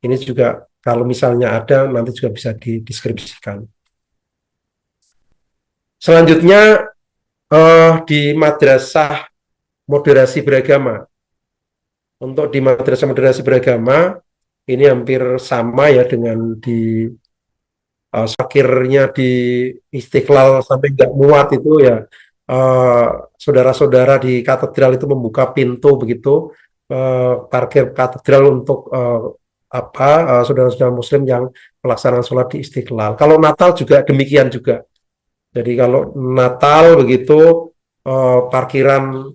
[SPEAKER 1] Ini juga kalau misalnya ada nanti juga bisa dideskripsikan. Selanjutnya di madrasah moderasi beragama. Untuk di madrasah-madrasah beragama ini hampir sama ya dengan di sakirnya di Istiqlal sampai nggak muat itu ya, eh, saudara-saudara di katedral itu membuka pintu begitu, parkir katedral untuk saudara-saudara Muslim yang pelaksanaan sholat di Istiqlal. Kalau Natal juga demikian juga. Jadi kalau Natal begitu, parkiran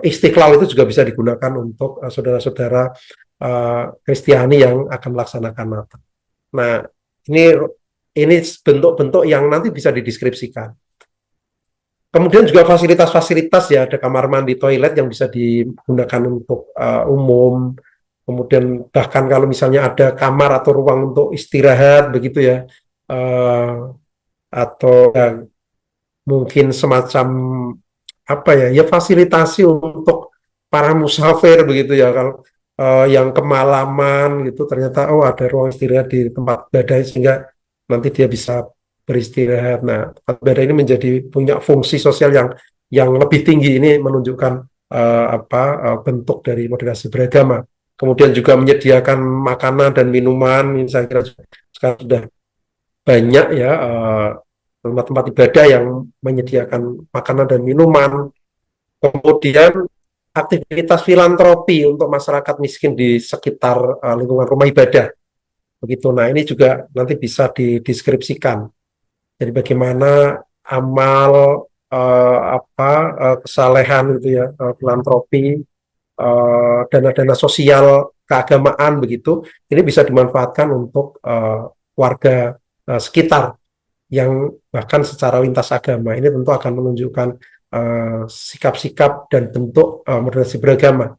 [SPEAKER 1] Istiqlal itu juga bisa digunakan untuk saudara-saudara Kristiani yang akan melaksanakan Natal. Nah, ini ini bentuk-bentuk yang nanti bisa dideskripsikan. Kemudian juga fasilitas-fasilitas ya, ada kamar mandi, toilet yang bisa digunakan untuk umum. Kemudian bahkan kalau misalnya ada kamar atau ruang untuk istirahat begitu ya, atau mungkin semacam apa ya, ya fasilitasi untuk para musafir begitu ya. Kalau yang kemalaman gitu ternyata ada ruang istirahat di tempat ibadah sehingga nanti dia bisa beristirahat. Nah, tempat ibadah ini menjadi punya fungsi sosial yang lebih tinggi. Ini menunjukkan bentuk dari moderasi beragama. Kemudian juga menyediakan makanan dan minuman. Ini saya kira sekarang sudah banyak ya tempat-tempat ibadah yang menyediakan makanan dan minuman. Kemudian aktivitas filantropi untuk masyarakat miskin di sekitar lingkungan rumah ibadah. Begitu. Nah, ini juga nanti bisa dideskripsikan. Jadi bagaimana amal kesalehan gitu ya, filantropi, dana-dana sosial keagamaan begitu, ini bisa dimanfaatkan untuk warga sekitar yang bahkan secara lintas agama. Ini tentu akan menunjukkan sikap-sikap dan bentuk moderasi beragama.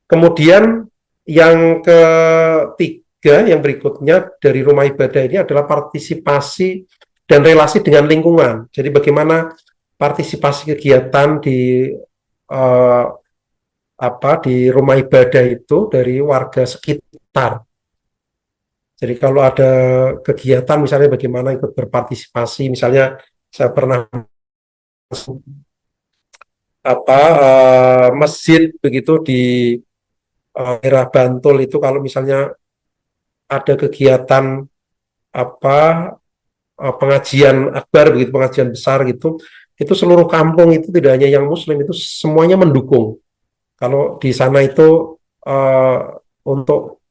[SPEAKER 1] Kemudian yang ketiga, yang berikutnya dari rumah ibadah ini adalah partisipasi dan relasi dengan lingkungan. Jadi bagaimana partisipasi kegiatan uh, di rumah ibadah itu dari warga sekitar. Jadi kalau ada kegiatan misalnya bagaimana ikut berpartisipasi, misalnya saya pernah masjid begitu di daerah Bantul itu, kalau misalnya ada kegiatan apa pengajian akbar begitu, pengajian besar gitu, itu seluruh kampung itu tidak hanya yang Muslim, itu semuanya mendukung. Kalau di sana itu untuk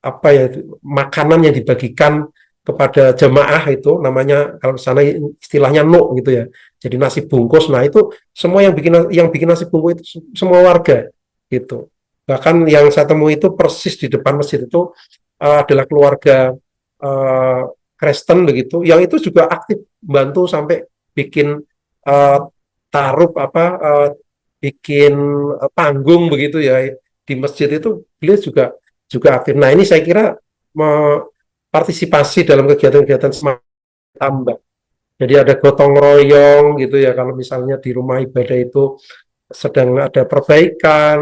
[SPEAKER 1] makanan yang dibagikan kepada jemaah itu namanya, kalau di sana istilahnya nuk gitu ya. Jadi nasi bungkus. Nah, itu semua yang bikin nasi bungkus itu semua warga gitu. Bahkan yang saya temui itu persis di depan masjid itu adalah keluarga uh, Kristen begitu, yang itu juga aktif bantu sampai bikin uh, taruh bikin panggung begitu ya di masjid itu, beliau juga juga aktif. Nah, ini saya kira partisipasi dalam kegiatan-kegiatan semakin tambah. Jadi ada gotong royong gitu ya, kalau misalnya di rumah ibadah itu sedang ada perbaikan,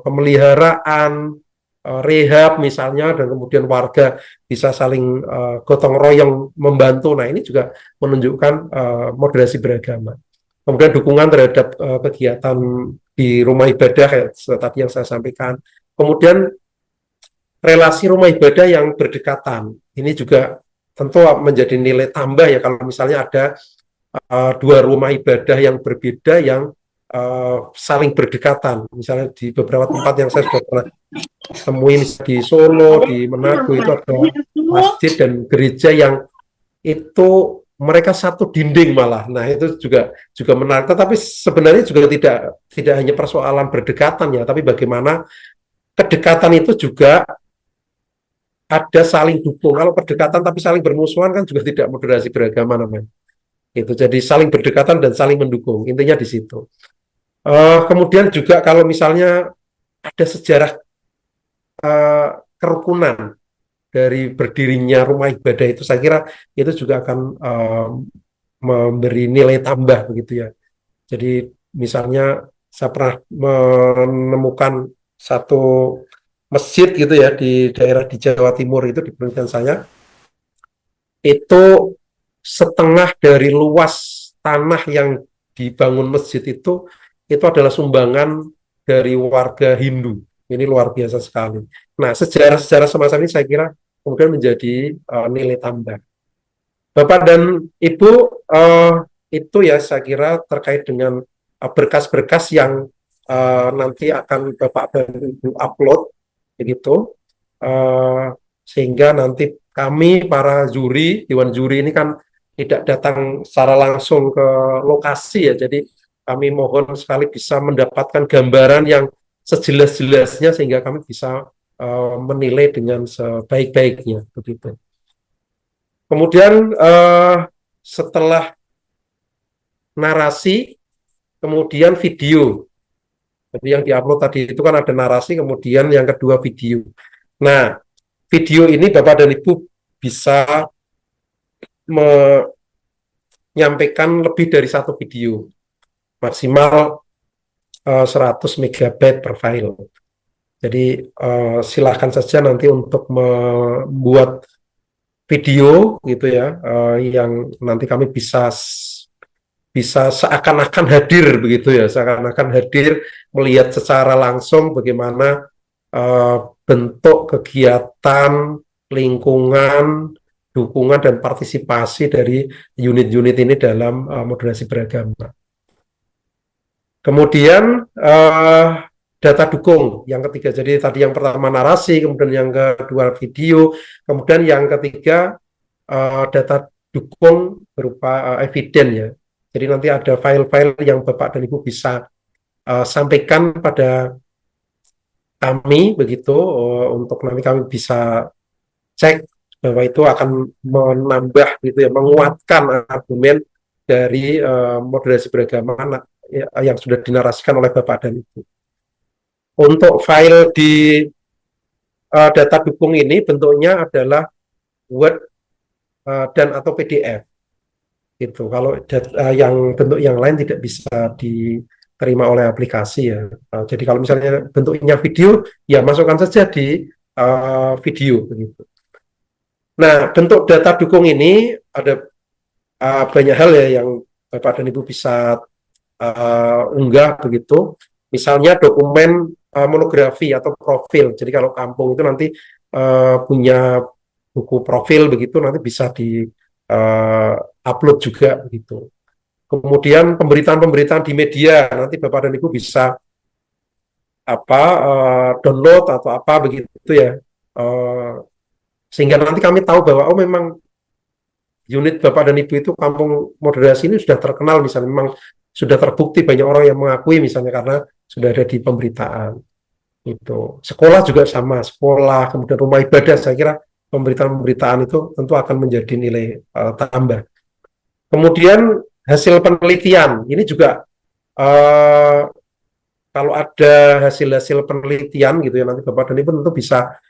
[SPEAKER 1] pemeliharaan, rehab misalnya, dan kemudian warga bisa saling gotong royong membantu. Nah, ini juga menunjukkan moderasi beragama. Kemudian dukungan terhadap kegiatan di rumah ibadah kayak tadi yang saya sampaikan. Kemudian relasi rumah ibadah yang berdekatan. Ini juga tentu menjadi nilai tambah ya, kalau misalnya ada dua rumah ibadah yang berbeda yang saling berdekatan. Misalnya di beberapa tempat yang saya sudah pernah temui, misalnya di Solo, di Manado, itu ada masjid dan gereja yang itu mereka satu dinding malah. Nah, itu juga juga menarik. Tetapi sebenarnya juga tidak tidak hanya persoalan berdekatan ya, tapi bagaimana kedekatan itu juga ada saling dukung. Kalau berdekatan tapi saling bermusuhan kan juga tidak moderasi beragama namanya. Itu jadi saling berdekatan dan saling mendukung. Intinya di situ. Kemudian juga kalau misalnya ada sejarah kerukunan dari berdirinya rumah ibadah itu, saya kira itu juga akan memberi nilai tambah begitu ya. Jadi misalnya saya pernah menemukan satu masjid gitu ya di daerah di Jawa Timur itu, di penelitian saya itu setengah dari luas tanah yang dibangun masjid itu adalah sumbangan dari warga Hindu. Ini luar biasa sekali. Nah, sejarah-sejarah semacam ini saya kira kemudian menjadi nilai tambah. Bapak dan Ibu, itu ya saya kira terkait dengan berkas-berkas yang nanti akan Bapak dan Ibu upload, begitu. Sehingga nanti kami para juri, Dewan Juri ini kan tidak datang secara langsung ke lokasi ya, jadi kami mohon sekali bisa mendapatkan gambaran yang sejelas-jelasnya sehingga kami bisa menilai dengan sebaik-baiknya, begitu. Kemudian setelah narasi, kemudian video. Jadi yang diupload tadi itu kan ada narasi, kemudian yang kedua video. Nah, video ini Bapak dan Ibu bisa menyampaikan lebih dari satu video, maksimal 100 MB per file. Jadi silahkan saja nanti untuk membuat video gitu ya, yang nanti kami bisa seakan-akan hadir begitu ya, seakan-akan hadir melihat secara langsung bagaimana bentuk kegiatan, lingkungan, dukungan dan partisipasi dari unit-unit ini dalam moderasi beragama. Kemudian data dukung yang ketiga. Jadi tadi yang pertama narasi, kemudian yang kedua video, kemudian yang ketiga data dukung berupa eviden ya. Jadi nanti ada file-file yang Bapak dan Ibu bisa sampaikan pada kami begitu, untuk nanti kami bisa cek bahwa itu akan menambah gitu ya, menguatkan argumen dari moderasi beragama yang sudah dinarasikan oleh Bapak dan Ibu. Untuk file di data dukung ini bentuknya adalah Word dan atau PDF. Gitu. Kalau yang bentuk yang lain tidak bisa diterima oleh aplikasi ya. Jadi kalau misalnya bentuknya video, ya masukkan saja di video begitu. Nah, bentuk data dukung ini ada banyak hal ya yang Bapak dan Ibu bisa unggah begitu. Misalnya dokumen monografi atau profil. Jadi kalau kampung itu nanti punya buku profil begitu, nanti bisa di upload juga begitu. Kemudian pemberitaan-pemberitaan di media, nanti Bapak dan Ibu bisa download atau apa begitu ya, sehingga nanti kami tahu bahwa oh memang unit Bapak dan Ibu itu kampung moderasi ini sudah terkenal, misalnya memang sudah terbukti banyak orang yang mengakui misalnya karena sudah ada di pemberitaan itu. Sekolah juga sama, sekolah, kemudian rumah ibadah, saya kira pemberitaan-pemberitaan itu tentu akan menjadi nilai tambah. Kemudian hasil penelitian ini juga kalau ada hasil-hasil penelitian gitu ya, nanti Bapak dan Ibu tentu bisa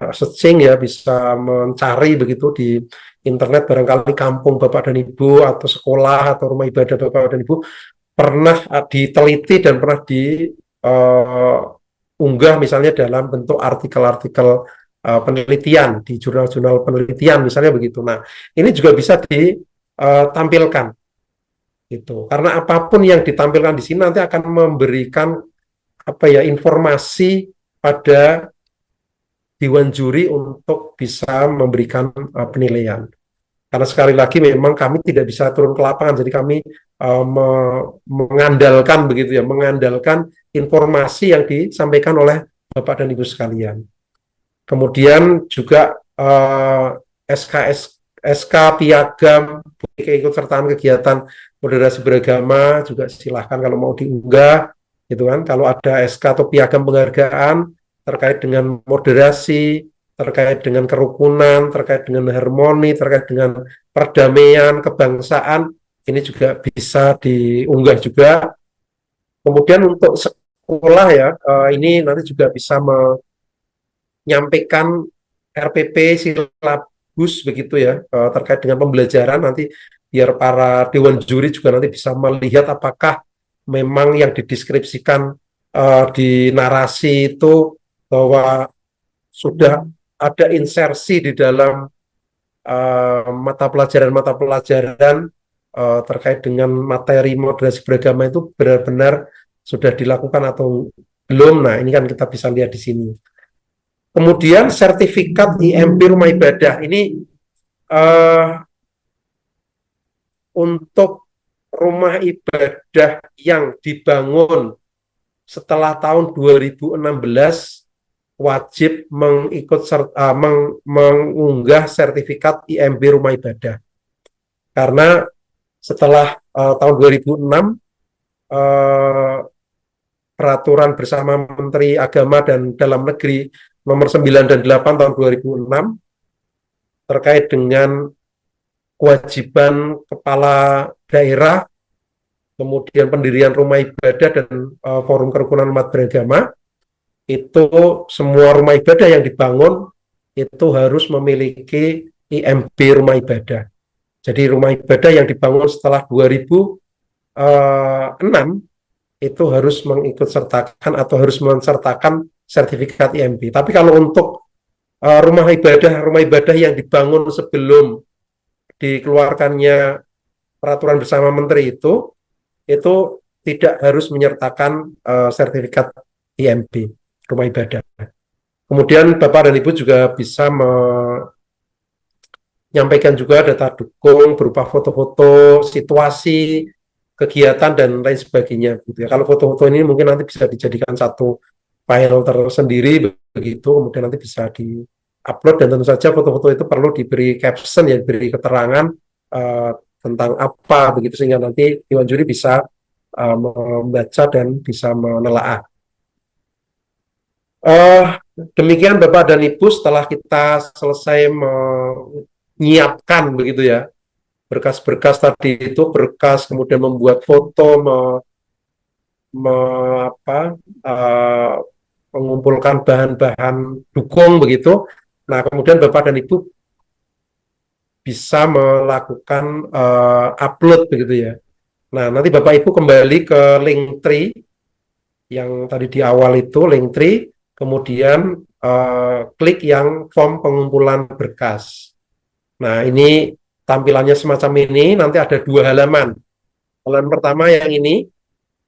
[SPEAKER 1] searching ya, bisa mencari begitu di internet, barangkali kampung Bapak dan Ibu atau sekolah atau rumah ibadah Bapak dan Ibu pernah diteliti dan pernah diunggah misalnya dalam bentuk artikel-artikel penelitian di jurnal-jurnal penelitian misalnya begitu. Nah, ini juga bisa ditampilkan gitu. Karena apapun yang ditampilkan di sini nanti akan memberikan informasi pada Dewan Juri untuk bisa memberikan penilaian. Karena sekali lagi memang kami tidak bisa turun ke lapangan, jadi kami mengandalkan begitu ya, mengandalkan informasi yang disampaikan oleh Bapak dan Ibu sekalian. Kemudian juga SK piagam keikutsertaan kegiatan moderasi beragama juga silahkan kalau mau diunggah gitu kan. Kalau ada SK atau piagam penghargaan terkait dengan moderasi, terkait dengan kerukunan, terkait dengan harmoni, terkait dengan perdamaian, kebangsaan, ini juga bisa diunggah juga. Kemudian untuk sekolah ya, ini nanti juga bisa menyampaikan RPP silabus begitu ya, terkait dengan pembelajaran nanti biar para dewan juri juga nanti bisa melihat apakah memang yang dideskripsikan di narasi itu bahwa sudah ada insersi di dalam mata pelajaran terkait dengan materi moderasi beragama itu benar-benar sudah dilakukan atau belum. Nah, ini kan kita bisa lihat di sini. Kemudian sertifikat IMB rumah ibadah ini untuk rumah ibadah yang dibangun setelah tahun 2016 wajib mengunggah sertifikat IMB rumah ibadah. Karena setelah tahun 2006 peraturan bersama Menteri Agama dan Dalam Negeri nomor 9 dan 8 tahun 2006 terkait dengan kewajiban kepala daerah, kemudian pendirian rumah ibadah dan forum kerukunan umat beragama, itu semua rumah ibadah yang dibangun itu harus memiliki IMB rumah ibadah. Jadi rumah ibadah yang dibangun setelah 2006 itu harus mengikut sertakan atau harus mensertakan sertifikat IMB. Tapi kalau untuk rumah ibadah yang dibangun sebelum dikeluarkannya peraturan bersama menteri itu tidak harus menyertakan sertifikat IMB rumah ibadah. Kemudian Bapak dan Ibu juga bisa menyampaikan juga data dukung berupa foto-foto situasi kegiatan dan lain sebagainya. Gitu ya. Kalau foto-foto ini mungkin nanti bisa dijadikan satu file tersendiri begitu, kemudian nanti bisa di-upload dan tentu saja foto-foto itu perlu diberi caption, ya diberi keterangan tentang apa begitu sehingga nanti Dewan Juri bisa membaca dan bisa menelaah. Demikian Bapak dan Ibu, setelah kita selesai menyiapkan begitu ya berkas-berkas tadi itu, berkas kemudian membuat foto, mengumpulkan bahan-bahan dukung begitu. Nah, kemudian Bapak dan Ibu bisa melakukan upload begitu ya. Nah, nanti Bapak Ibu kembali ke Linktree yang tadi di awal itu, Linktree, kemudian klik yang form pengumpulan berkas. Nah, ini tampilannya semacam ini, nanti ada 2 halaman. Halaman pertama yang ini,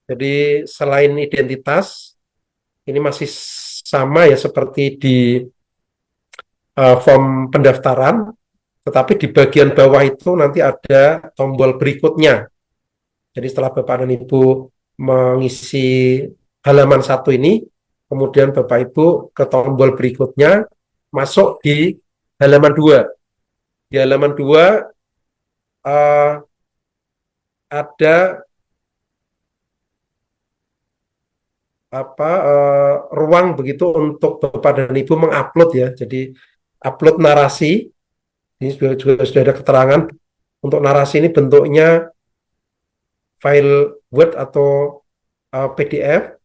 [SPEAKER 1] jadi selain identitas, ini masih sama ya seperti di form pendaftaran, tetapi di bagian bawah itu nanti ada tombol berikutnya. Jadi setelah Bapak dan Ibu mengisi halaman 1 ini, kemudian Bapak Ibu ke tombol berikutnya, masuk di halaman 2. Di halaman 2 ada ruang begitu untuk Bapak dan Ibu mengupload ya. Jadi upload narasi, ini juga sudah ada keterangan. Untuk narasi ini bentuknya file Word atau PDF.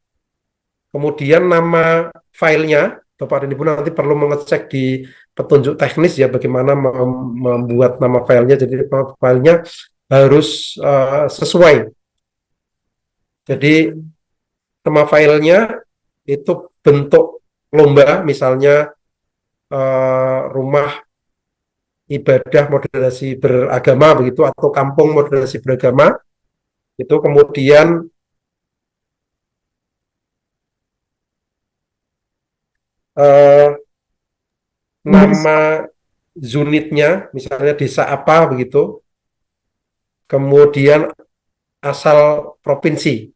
[SPEAKER 1] Kemudian nama filenya, Bapak dan Ibu nanti perlu mengecek di petunjuk teknis ya bagaimana membuat nama filenya. Jadi nama filenya harus sesuai. Jadi nama filenya itu bentuk lomba, misalnya rumah ibadah moderasi beragama begitu, atau kampung moderasi beragama, itu kemudian nama unitnya, misalnya desa apa begitu, kemudian asal provinsi,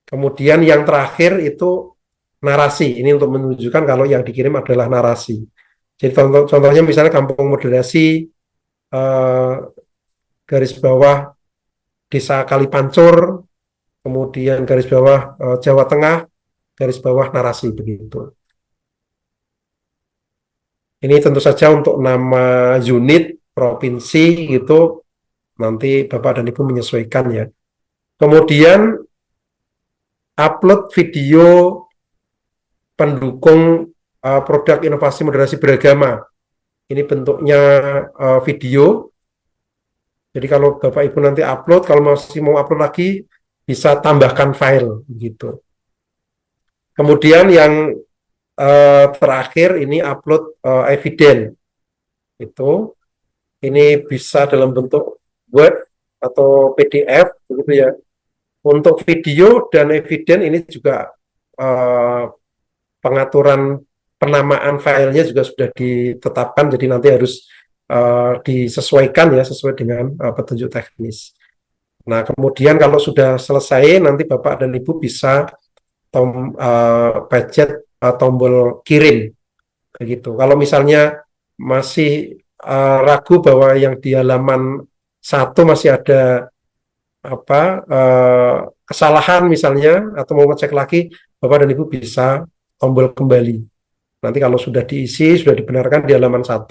[SPEAKER 1] kemudian yang terakhir itu narasi. Ini untuk menunjukkan kalau yang dikirim adalah narasi. Jadi contohnya misalnya kampung moderasi garis bawah desa Kalipancur, kemudian garis bawah Jawa Tengah, garis bawah narasi begitu. Ini tentu saja untuk nama unit, provinsi gitu, nanti Bapak dan Ibu menyesuaikan ya. Kemudian upload video pendukung produk inovasi moderasi beragama. Ini bentuknya video. Jadi kalau Bapak Ibu nanti upload, kalau masih mau upload lagi, bisa tambahkan file gitu. Kemudian yang terakhir ini upload eviden. Itu ini bisa dalam bentuk Word atau PDF begitu ya. Untuk video dan eviden ini juga pengaturan penamaan filenya juga sudah ditetapkan, jadi nanti harus disesuaikan ya sesuai dengan petunjuk teknis. Nah, kemudian kalau sudah selesai, nanti Bapak dan Ibu bisa pencet tombol kirim, begitu. Kalau misalnya masih ragu bahwa yang di halaman 1 masih ada kesalahan misalnya, atau mau ngecek lagi, Bapak dan Ibu bisa tombol kembali. Nanti kalau sudah diisi, sudah dibenarkan di halaman 1,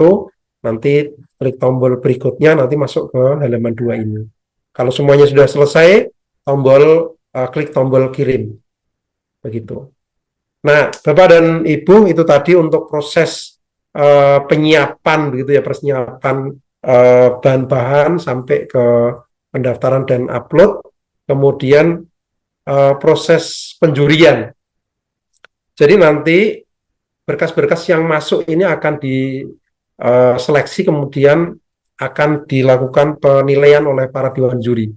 [SPEAKER 1] nanti klik tombol berikutnya, nanti masuk ke halaman 2 ini. Kalau semuanya sudah selesai, klik tombol kirim. Begitu. Nah, Bapak dan Ibu, itu tadi untuk proses penyiapan, begitu ya, persiapan bahan-bahan sampai ke pendaftaran dan upload, kemudian proses penjurian. Jadi nanti berkas-berkas yang masuk ini akan diseleksi, kemudian akan dilakukan penilaian oleh para dewan juri.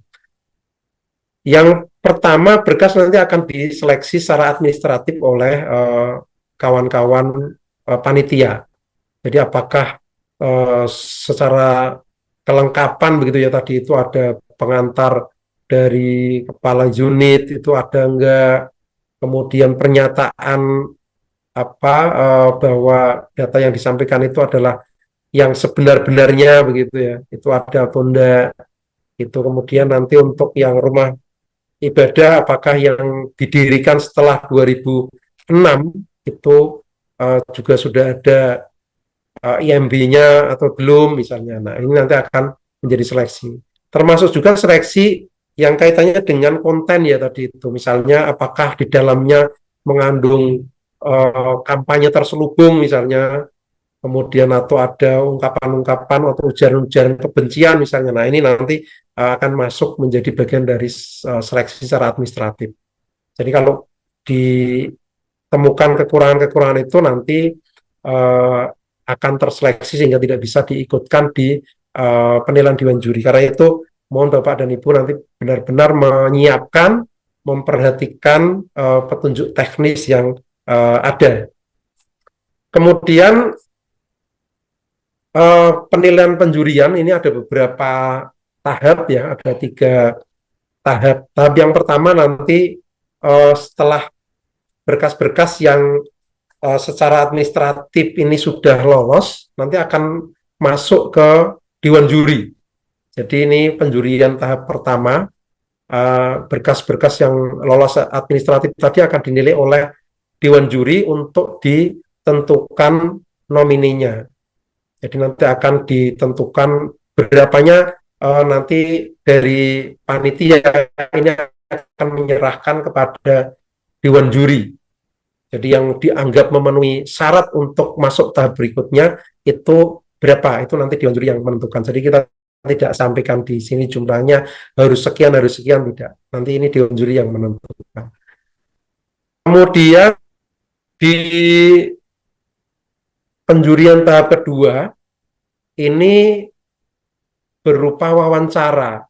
[SPEAKER 1] Yang pertama, berkas nanti akan diseleksi secara administratif oleh kawan-kawan panitia. Jadi apakah secara kelengkapan begitu ya, tadi itu ada pengantar dari kepala unit, itu ada enggak, kemudian pernyataan bahwa data yang disampaikan itu adalah yang sebenar-benarnya begitu ya, itu ada atau enggak. Itu kemudian nanti untuk yang rumah ibadah, apakah yang didirikan setelah 2006 itu juga sudah ada IMB-nya atau belum misalnya. Nah, ini nanti akan menjadi seleksi. Termasuk juga seleksi yang kaitannya dengan konten ya tadi itu. Misalnya apakah di dalamnya mengandung kampanye terselubung misalnya, kemudian atau ada ungkapan-ungkapan atau ujaran-ujaran kebencian misalnya. Nah, ini nanti akan masuk menjadi bagian dari seleksi secara administratif. Jadi kalau ditemukan kekurangan-kekurangan itu nanti akan terseleksi sehingga tidak bisa diikutkan di penilaian dewan juri. Karena itu mohon Bapak dan Ibu nanti benar-benar menyiapkan, memperhatikan petunjuk teknis yang ada. Kemudian penilaian penjurian ini ada beberapa tahap ya, ada 3 tahap. Tahap yang pertama nanti setelah berkas-berkas yang secara administratif ini sudah lolos, nanti akan masuk ke dewan juri. Jadi ini penjurian tahap pertama, berkas-berkas yang lolos administratif tadi akan dinilai oleh dewan juri untuk ditentukan nomininya. Jadi nanti akan ditentukan berapanya, nanti dari panitia ini akan menyerahkan kepada dewan juri. Jadi yang dianggap memenuhi syarat untuk masuk tahap berikutnya itu berapa, itu nanti dewan juri yang menentukan. Jadi kita tidak sampaikan di sini jumlahnya harus sekian, tidak. Nanti ini dewan juri yang menentukan. Kemudian di penjurian tahap kedua ini berupa wawancara.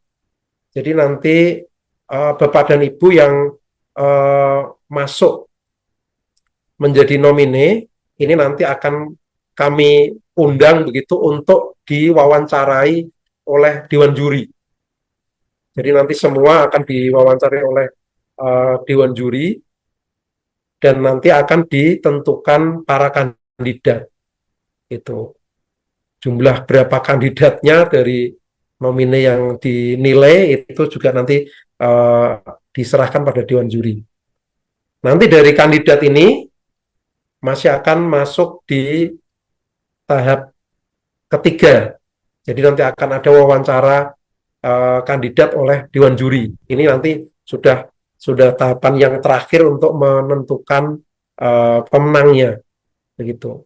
[SPEAKER 1] Jadi nanti Bapak dan Ibu yang masuk menjadi nomine ini nanti akan kami undang begitu untuk diwawancarai oleh dewan juri. Jadi nanti semua akan diwawancarai oleh dewan juri dan nanti akan ditentukan para kandidat. Itu jumlah berapa kandidatnya dari nomine yang dinilai itu juga nanti diserahkan pada dewan juri. Nanti dari kandidat ini masih akan masuk di tahap ketiga. Jadi nanti akan ada wawancara kandidat oleh dewan juri. Ini nanti sudah tahapan yang terakhir untuk menentukan pemenangnya, begitu.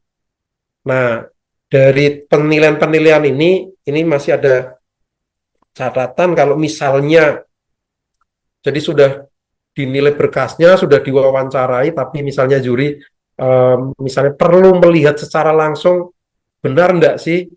[SPEAKER 1] Nah, dari penilaian-penilaian ini masih ada catatan kalau misalnya jadi sudah dinilai berkasnya, sudah diwawancarai, tapi misalnya juri misalnya perlu melihat secara langsung benar enggak sih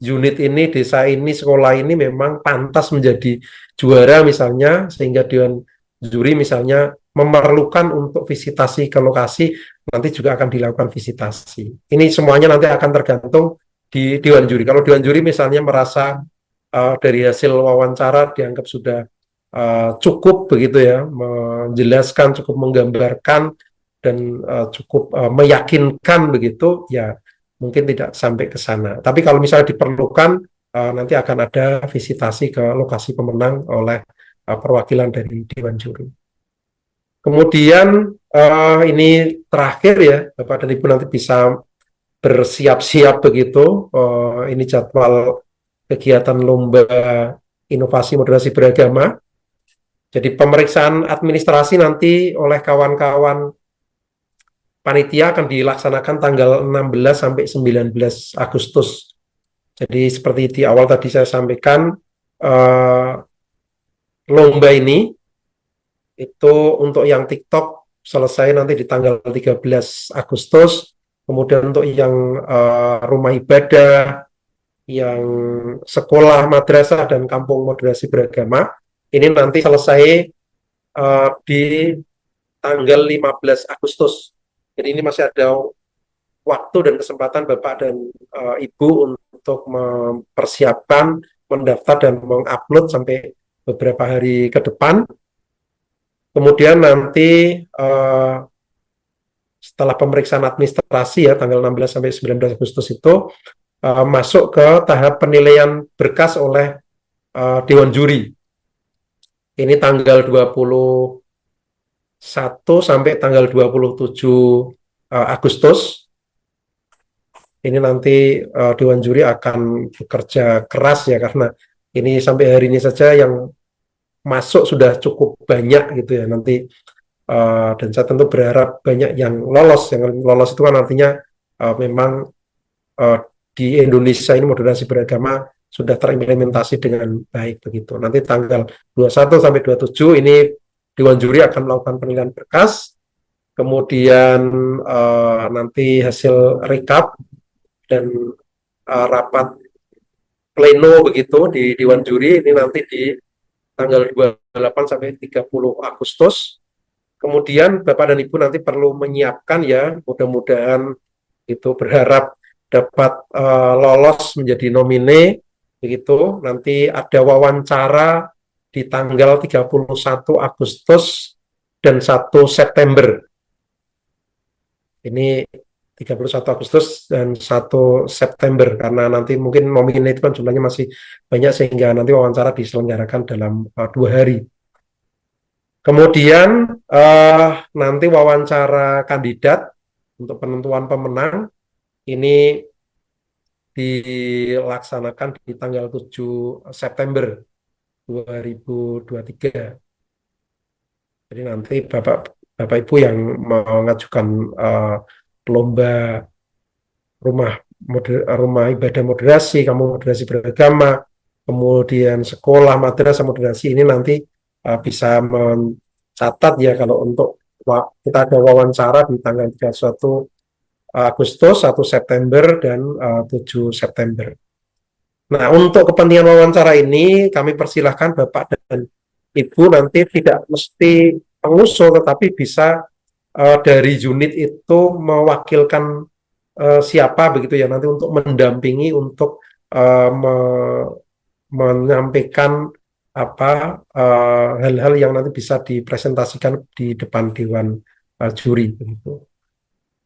[SPEAKER 1] unit ini, desa ini, sekolah ini memang pantas menjadi juara misalnya, sehingga dewan juri misalnya memerlukan untuk visitasi ke lokasi, nanti juga akan dilakukan visitasi. Ini semuanya nanti akan tergantung di Dewan Juri. Kalau Dewan Juri misalnya merasa dari hasil wawancara dianggap sudah cukup begitu ya, menjelaskan, cukup menggambarkan, dan cukup meyakinkan begitu, ya mungkin tidak sampai ke sana. Tapi kalau misalnya diperlukan, nanti akan ada visitasi ke lokasi pemenang oleh perwakilan dari Dewan Juri. Kemudian ini terakhir ya, Bapak dan Ibu nanti bisa bersiap-siap begitu. Ini jadwal kegiatan lomba inovasi moderasi beragama. Jadi pemeriksaan administrasi nanti oleh kawan-kawan panitia akan dilaksanakan tanggal 16 sampai 19 Agustus. Jadi seperti di awal tadi saya sampaikan, lomba ini itu untuk yang TikTok selesai nanti di tanggal 13 Agustus, kemudian untuk yang rumah ibadah, yang sekolah, madrasah, dan kampung moderasi beragama, ini nanti selesai di tanggal 15 Agustus. Jadi ini masih ada waktu dan kesempatan Bapak dan Ibu untuk mempersiapkan, mendaftar, dan mengupload sampai beberapa hari ke depan. Kemudian nanti setelah pemeriksaan administrasi ya tanggal 16 sampai 19 Agustus itu masuk ke tahap penilaian berkas oleh Dewan Juri. Ini tanggal 21 sampai tanggal 27 Agustus. Ini nanti Dewan Juri akan bekerja keras ya, karena ini sampai hari ini saja yang masuk sudah cukup banyak gitu ya nanti, dan saya tentu berharap banyak yang lolos. Yang lolos itu kan artinya memang di Indonesia ini moderasi beragama sudah terimplementasi dengan baik begitu. Nanti tanggal 21 sampai 27 ini Dewan Juri akan melakukan penilaian berkas, kemudian nanti hasil rekap dan rapat pleno begitu di Dewan Juri ini nanti di tanggal 28 sampai 30 Agustus. Kemudian Bapak dan Ibu nanti perlu menyiapkan ya, mudah-mudahan itu berharap dapat lolos menjadi nomine begitu. Nanti ada wawancara di tanggal 31 Agustus dan 1 September. Ini 31 Agustus dan 1 September, karena nanti mungkin nomine itu kan jumlahnya masih banyak sehingga nanti wawancara diselenggarakan dalam 2 hari. Kemudian nanti wawancara kandidat untuk penentuan pemenang ini dilaksanakan di tanggal 7 September 2023. Jadi nanti Bapak Ibu yang mengajukan lomba rumah ibadah moderasi, kampung moderasi beragama, kemudian sekolah madrasah moderasi, ini nanti bisa mencatat ya, kalau untuk kita ada wawancara di tanggal 31 Agustus, 1 September, dan 7 September. Nah, untuk kepentingan wawancara ini kami persilahkan Bapak dan Ibu nanti tidak mesti pengusul, tetapi bisa dari unit itu mewakilkan siapa begitu ya, nanti untuk mendampingi, untuk menyampaikan hal-hal yang nanti bisa dipresentasikan di depan Dewan Juri begitu.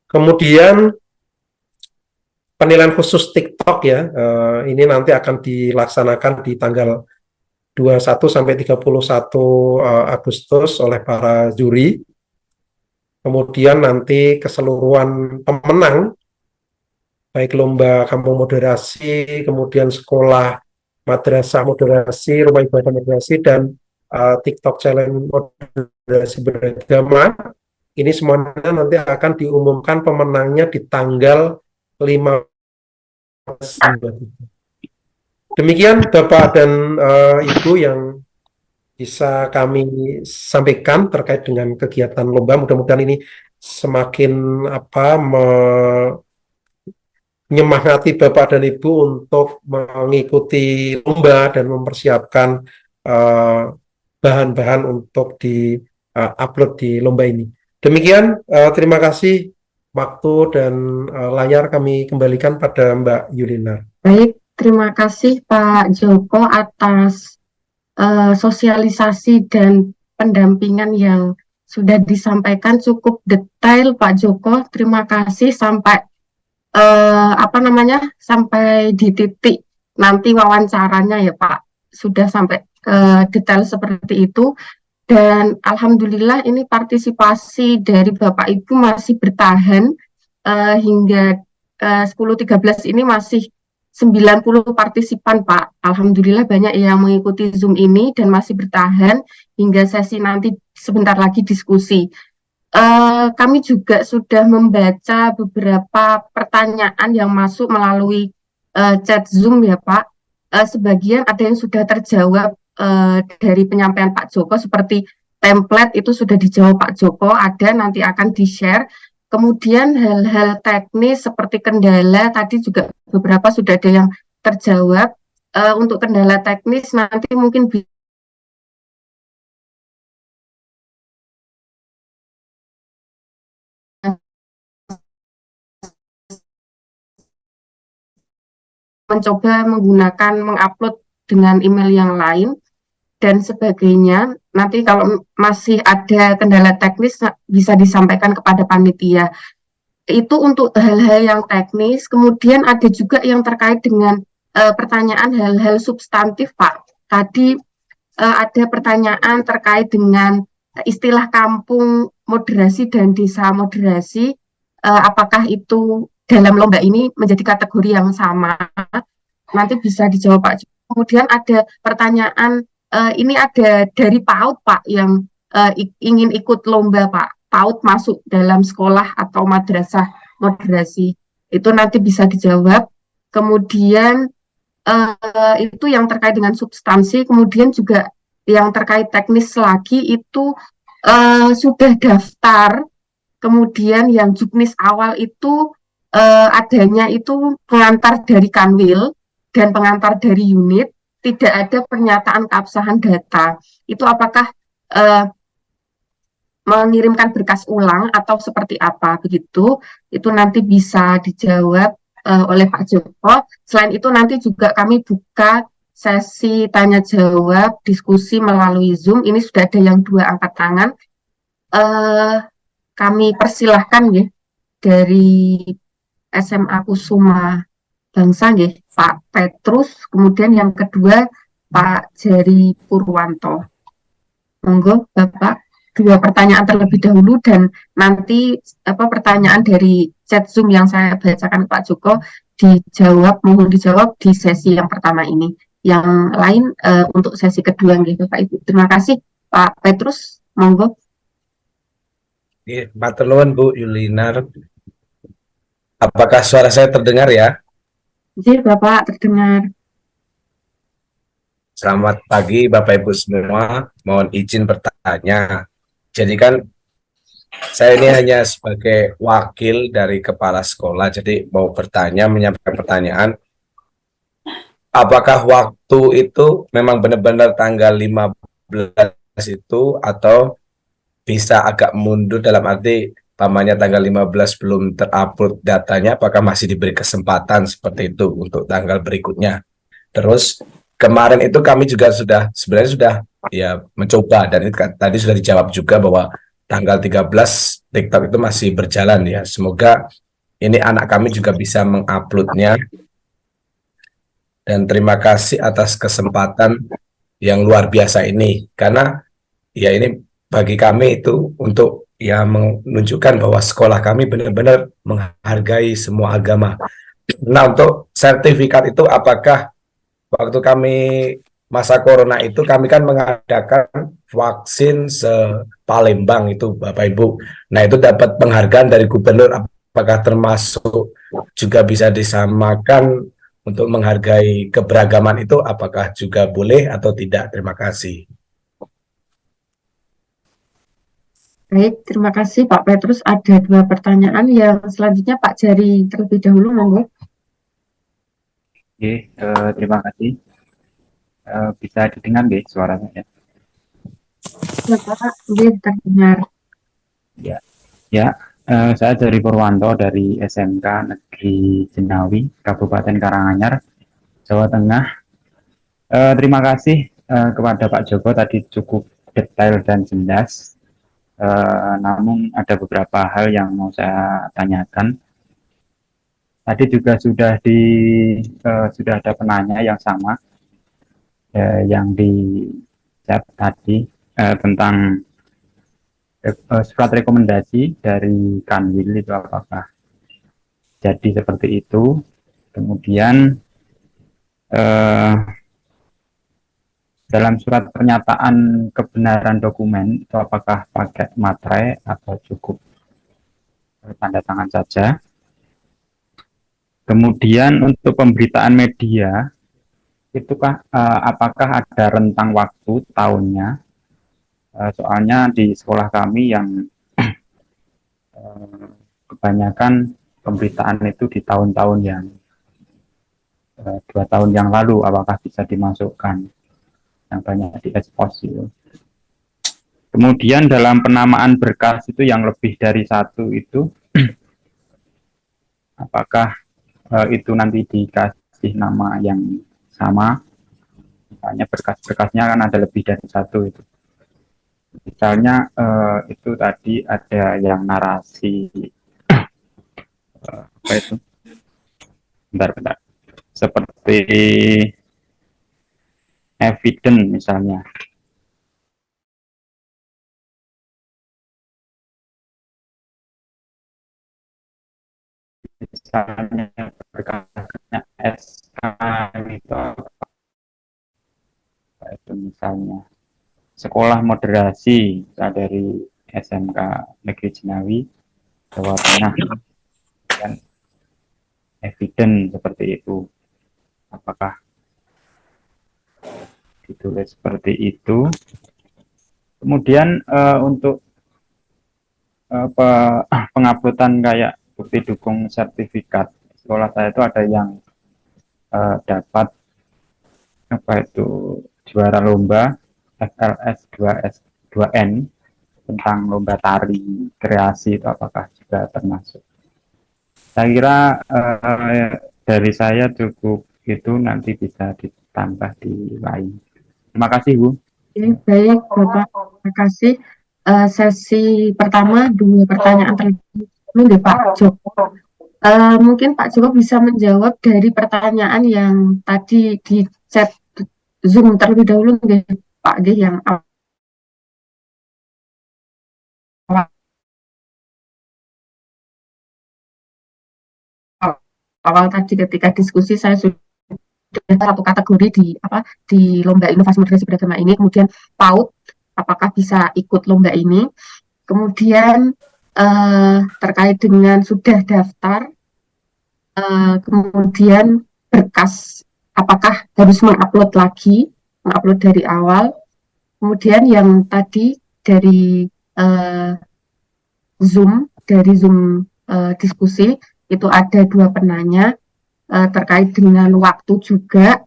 [SPEAKER 1] Kemudian penilaian khusus TikTok ya, ini nanti akan dilaksanakan di tanggal 21 sampai 31 Agustus oleh para juri. Kemudian nanti keseluruhan pemenang, baik lomba kampung moderasi, kemudian sekolah madrasah moderasi, rumah ibadah moderasi, dan TikTok challenge moderasi beragama, ini semuanya nanti akan diumumkan pemenangnya di tanggal 15. Demikian Bapak dan Ibu yang bisa kami sampaikan terkait dengan kegiatan lomba. Mudah-mudahan ini semakin menyemangati Bapak dan Ibu untuk mengikuti lomba dan mempersiapkan bahan-bahan untuk di upload di lomba ini. Demikian, terima kasih waktu dan layar kami kembalikan pada Mbak Yulina.
[SPEAKER 3] Baik, terima kasih Pak Joko atas sosialisasi dan pendampingan yang sudah disampaikan cukup detail Pak Joko. Terima kasih sampai sampai di titik nanti wawancaranya ya Pak, sudah sampai detail seperti itu. Dan alhamdulillah ini partisipasi dari Bapak Ibu masih bertahan hingga 10.13 ini masih 90 partisipan Pak. Alhamdulillah banyak yang mengikuti Zoom ini dan masih bertahan hingga sesi nanti sebentar lagi diskusi. Kami juga sudah membaca beberapa pertanyaan yang masuk melalui chat Zoom ya Pak. Sebagian ada yang sudah terjawab dari penyampaian Pak Joko, seperti template itu sudah dijawab Pak Joko, ada nanti akan di-share. Kemudian hal-hal teknis seperti kendala tadi juga beberapa sudah ada yang terjawab. Untuk kendala teknis nanti mungkin mencoba menggunakan mengupload dengan email yang lain dan sebagainya. Nanti kalau masih ada kendala teknis bisa disampaikan kepada panitia. Itu untuk hal-hal yang teknis. Kemudian ada juga yang terkait dengan pertanyaan hal-hal substantif Pak. Tadi ada pertanyaan terkait dengan istilah kampung moderasi dan desa moderasi. Apakah itu dalam lomba ini menjadi kategori yang sama? Nanti bisa dijawab Pak. Kemudian ada pertanyaan, ini ada dari PAUD Pak yang ingin ikut lomba Pak. PAUD masuk dalam sekolah atau madrasah moderasi. Itu nanti bisa dijawab. Kemudian itu yang terkait dengan substansi. Kemudian juga yang terkait teknis lagi itu sudah daftar. Kemudian yang juknis awal itu adanya itu pengantar dari Kanwil dan pengantar dari unit, tidak ada pernyataan keabsahan data. Itu apakah mengirimkan berkas ulang atau seperti apa begitu? Itu nanti bisa dijawab oleh Pak Joko. Selain itu nanti juga kami buka sesi tanya jawab diskusi melalui Zoom. Ini sudah ada yang 2 angkat tangan. Kami persilahkan ya dari SMA Kusuma Bangsa ya, Pak Petrus, kemudian yang kedua Pak Jerry Purwanto. Monggo Bapak, 2 pertanyaan terlebih dahulu dan nanti pertanyaan dari chat Zoom yang saya bacakan Pak Joko mohon dijawab di sesi yang pertama ini. Yang lain untuk sesi kedua gitu Pak Ibu. Terima kasih Pak Petrus, monggo.
[SPEAKER 4] Matur nuwun Bu Yulinar. Apakah suara saya terdengar ya?
[SPEAKER 3] Iya Bapak, terdengar.
[SPEAKER 4] Selamat pagi Bapak Ibu semua. Mohon izin bertanya. Jadi kan saya ini hanya sebagai wakil dari kepala sekolah, jadi mau bertanya, menyampaikan pertanyaan. Apakah waktu itu memang benar-benar tanggal 15 itu atau bisa agak mundur dalam arti pamannya tanggal 15 belum terupload datanya, apakah masih diberi kesempatan seperti itu untuk tanggal berikutnya? Terus kemarin itu kami juga sebenarnya sudah ya mencoba dan tadi sudah dijawab juga bahwa tanggal 13 TikTok itu masih berjalan ya. Semoga ini anak kami juga bisa menguploadnya. Dan terima kasih atas kesempatan yang luar biasa ini karena ya ini bagi kami itu untuk ya menunjukkan bahwa sekolah kami benar-benar menghargai semua agama. Nah, untuk sertifikat itu apakah waktu kami masa corona itu kami kan mengadakan vaksin se-Palembang itu Bapak Ibu. Nah, itu dapat penghargaan dari gubernur, apakah termasuk juga bisa disamakan untuk menghargai keberagaman itu, apakah juga boleh atau tidak? Terima kasih.
[SPEAKER 3] Baik, terima kasih Pak Petrus. Ada 2 pertanyaan. Yang selanjutnya Pak Jari terlebih dahulu, monggo.
[SPEAKER 2] Oke, terima kasih. Bisa didengar nggih suaranya ya?
[SPEAKER 3] Bapak, nggih terdengar.
[SPEAKER 2] Ya, saya dari Purwanto dari SMK Negeri Jenawi, Kabupaten Karanganyar, Jawa Tengah. Terima kasih kepada Pak Joko tadi cukup detail dan jelas. Namun ada beberapa hal yang mau saya tanyakan. Tadi juga sudah ada penanya yang sama yang di chat tadi tentang surat rekomendasi dari Kanwil itu apakah jadi seperti itu. Kemudian dalam surat pernyataan kebenaran dokumen itu apakah pakai materai atau cukup tanda tangan saja. Kemudian untuk pemberitaan media itukah apakah ada rentang waktu tahunnya? Soalnya di sekolah kami yang kebanyakan pemberitaan itu di tahun-tahun yang 2 tahun yang lalu, apakah bisa dimasukkan yang banyak diekspos itu. Kemudian dalam penamaan berkas itu yang lebih dari satu itu apakah itu nanti dikasih nama yang sama? Misalnya berkas-berkasnya kan ada lebih dari satu itu. Misalnya itu tadi ada yang narasi apa itu? Bentar. Seperti evidence misalnya. Misalnya berkasnya SK itu apa itu misalnya sekolah moderasi dari SMK Negeri Jenawi Jawa Tengah dan evidence seperti itu, apakah ditulis seperti itu. Kemudian untuk penguploadan kayak bukti dukung sertifikat sekolah saya itu ada yang dapat apa itu juara lomba FLS 2S2N tentang lomba tari kreasi itu apakah juga termasuk. Saya kira dari saya cukup itu, nanti bisa ditambah di lain. Terima kasih Bu.
[SPEAKER 3] Baik Bapak, terima kasih. Sesi pertama 2 pertanyaan terlebih dahulu Pak Joko. Mungkin Pak Joko bisa menjawab dari pertanyaan yang tadi di chat Zoom terlebih dahulu Pak G yang awal tadi ketika diskusi saya sudah satu kategori di lomba inovasi moderasi beragama ini, kemudian PAUD apakah bisa ikut lomba ini, kemudian terkait dengan sudah daftar, kemudian berkas apakah harus mengupload dari awal, kemudian yang tadi dari Zoom diskusi itu ada 2 penanya terkait dengan waktu juga,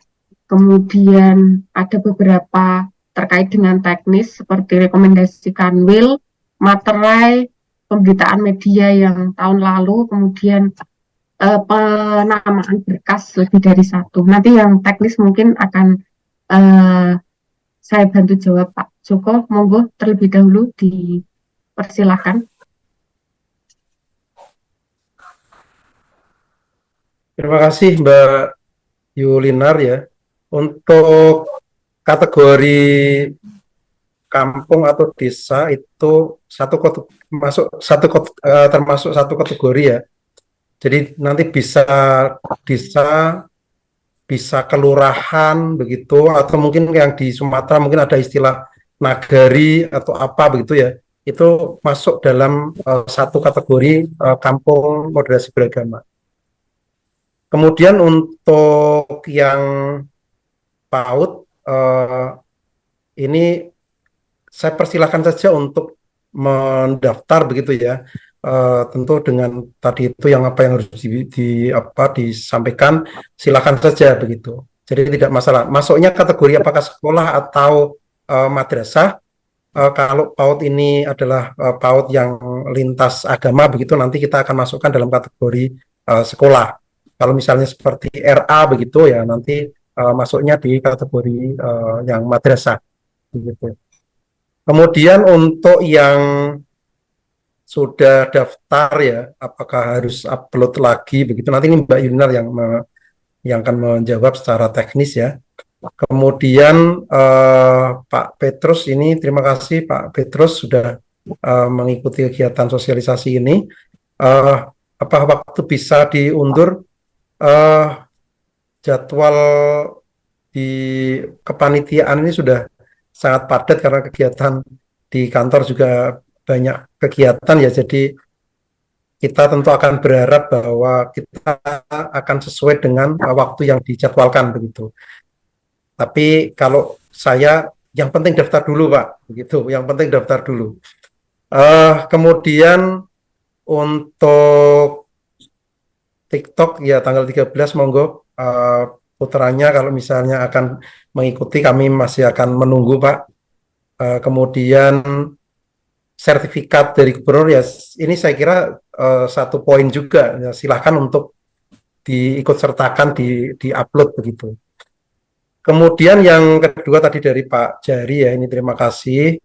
[SPEAKER 3] kemudian ada beberapa terkait dengan teknis seperti rekomendasi Kanwil, materai, pemberitaan media yang tahun lalu, kemudian penamaan berkas lebih dari 1. Nanti yang teknis mungkin akan saya bantu jawab Pak Joko, monggo terlebih dahulu dipersilakan.
[SPEAKER 1] Terima kasih Mbak Yulinar ya. Untuk kategori kampung atau desa itu termasuk satu kategori ya. Jadi nanti bisa desa, bisa kelurahan begitu, atau mungkin yang di Sumatera mungkin ada istilah nagari atau apa begitu ya. Itu masuk dalam satu kategori kampung moderasi beragama. Kemudian untuk yang PAUD ini saya persilahkan saja untuk mendaftar begitu ya. Tentu dengan tadi itu yang harus disampaikan, silakan saja begitu. Jadi tidak masalah. Masuknya kategori apakah sekolah atau madrasah kalau PAUD ini adalah PAUD yang lintas agama begitu, nanti kita akan masukkan dalam kategori sekolah. Kalau misalnya seperti RA begitu ya nanti masuknya di kategori yang madrasah begitu. Kemudian untuk yang sudah daftar ya, apakah harus upload lagi begitu? Nanti ini Mbak Yunar yang akan menjawab secara teknis ya. Kemudian Pak Petrus ini, terima kasih Pak Petrus sudah mengikuti kegiatan sosialisasi ini. Apa waktu bisa diundur? Jadwal di kepanitiaan ini sudah sangat padat karena kegiatan di kantor juga banyak kegiatan ya. Jadi kita tentu akan berharap bahwa kita akan sesuai dengan waktu yang dijadwalkan begitu. Tapi kalau saya yang penting daftar dulu Pak, begitu. Yang penting daftar dulu. Kemudian untuk TikTok ya tanggal 13 monggo putranya kalau misalnya akan mengikuti kami masih akan menunggu Pak. Kemudian sertifikat dari gubernur ya ini saya kira satu poin juga ya, silahkan untuk diikut sertakan di upload begitu. Kemudian yang kedua tadi dari Pak Jari ya, ini terima kasih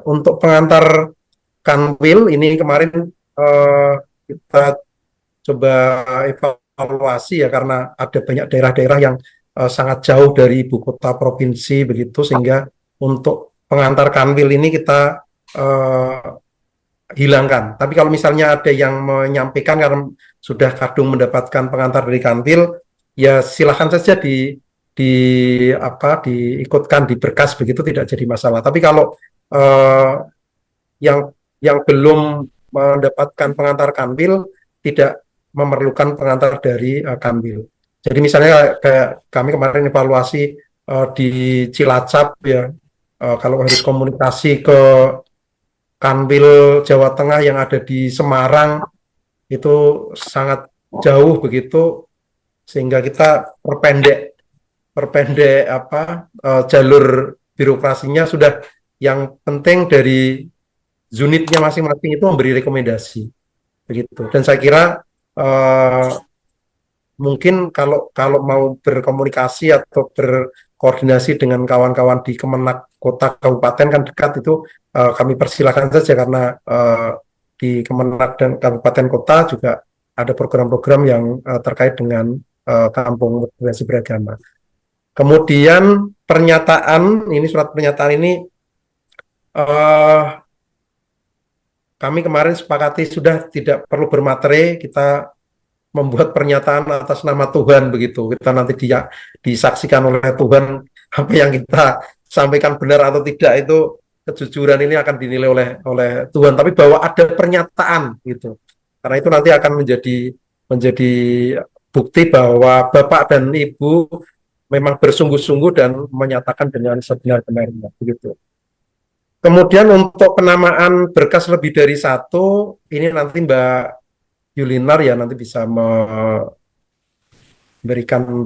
[SPEAKER 1] untuk pengantar Kanwil ini kemarin kita coba evaluasi ya karena ada banyak daerah-daerah yang sangat jauh dari ibu kota provinsi begitu sehingga untuk pengantar Kanwil ini kita hilangkan. Tapi kalau misalnya ada yang menyampaikan karena sudah kadung mendapatkan pengantar dari Kanwil ya silahkan saja diikutkan di berkas begitu tidak jadi masalah. Tapi kalau yang belum mendapatkan pengantar Kanwil tidak memerlukan pengantar dari Kanwil. Jadi misalnya kayak kami kemarin evaluasi di Cilacap ya, kalau harus komunikasi ke Kanwil Jawa Tengah yang ada di Semarang itu sangat jauh begitu sehingga kita perpendek jalur birokrasinya sudah yang penting dari unitnya masing-masing itu memberi rekomendasi begitu. Dan saya kira mungkin kalau mau berkomunikasi atau berkoordinasi dengan kawan-kawan di Kemenak Kota Kabupaten kan dekat itu kami persilakan saja karena di Kemenak dan Kabupaten Kota juga ada program-program yang terkait dengan kampung moderasi beragama. Kemudian pernyataan ini surat pernyataan ini kami kemarin sepakati sudah tidak perlu bermaterai, kita membuat pernyataan atas nama Tuhan begitu. Kita nanti disaksikan oleh Tuhan apa yang kita sampaikan benar atau tidak itu kejujuran ini akan dinilai oleh Tuhan. Tapi bahwa ada pernyataan gitu. Karena itu nanti akan menjadi bukti bahwa Bapak dan Ibu memang bersungguh-sungguh dan menyatakan dengan sebenar-benarnya begitu. Kemudian untuk penamaan berkas lebih dari satu, ini nanti Mbak Yulinar ya nanti bisa memberikan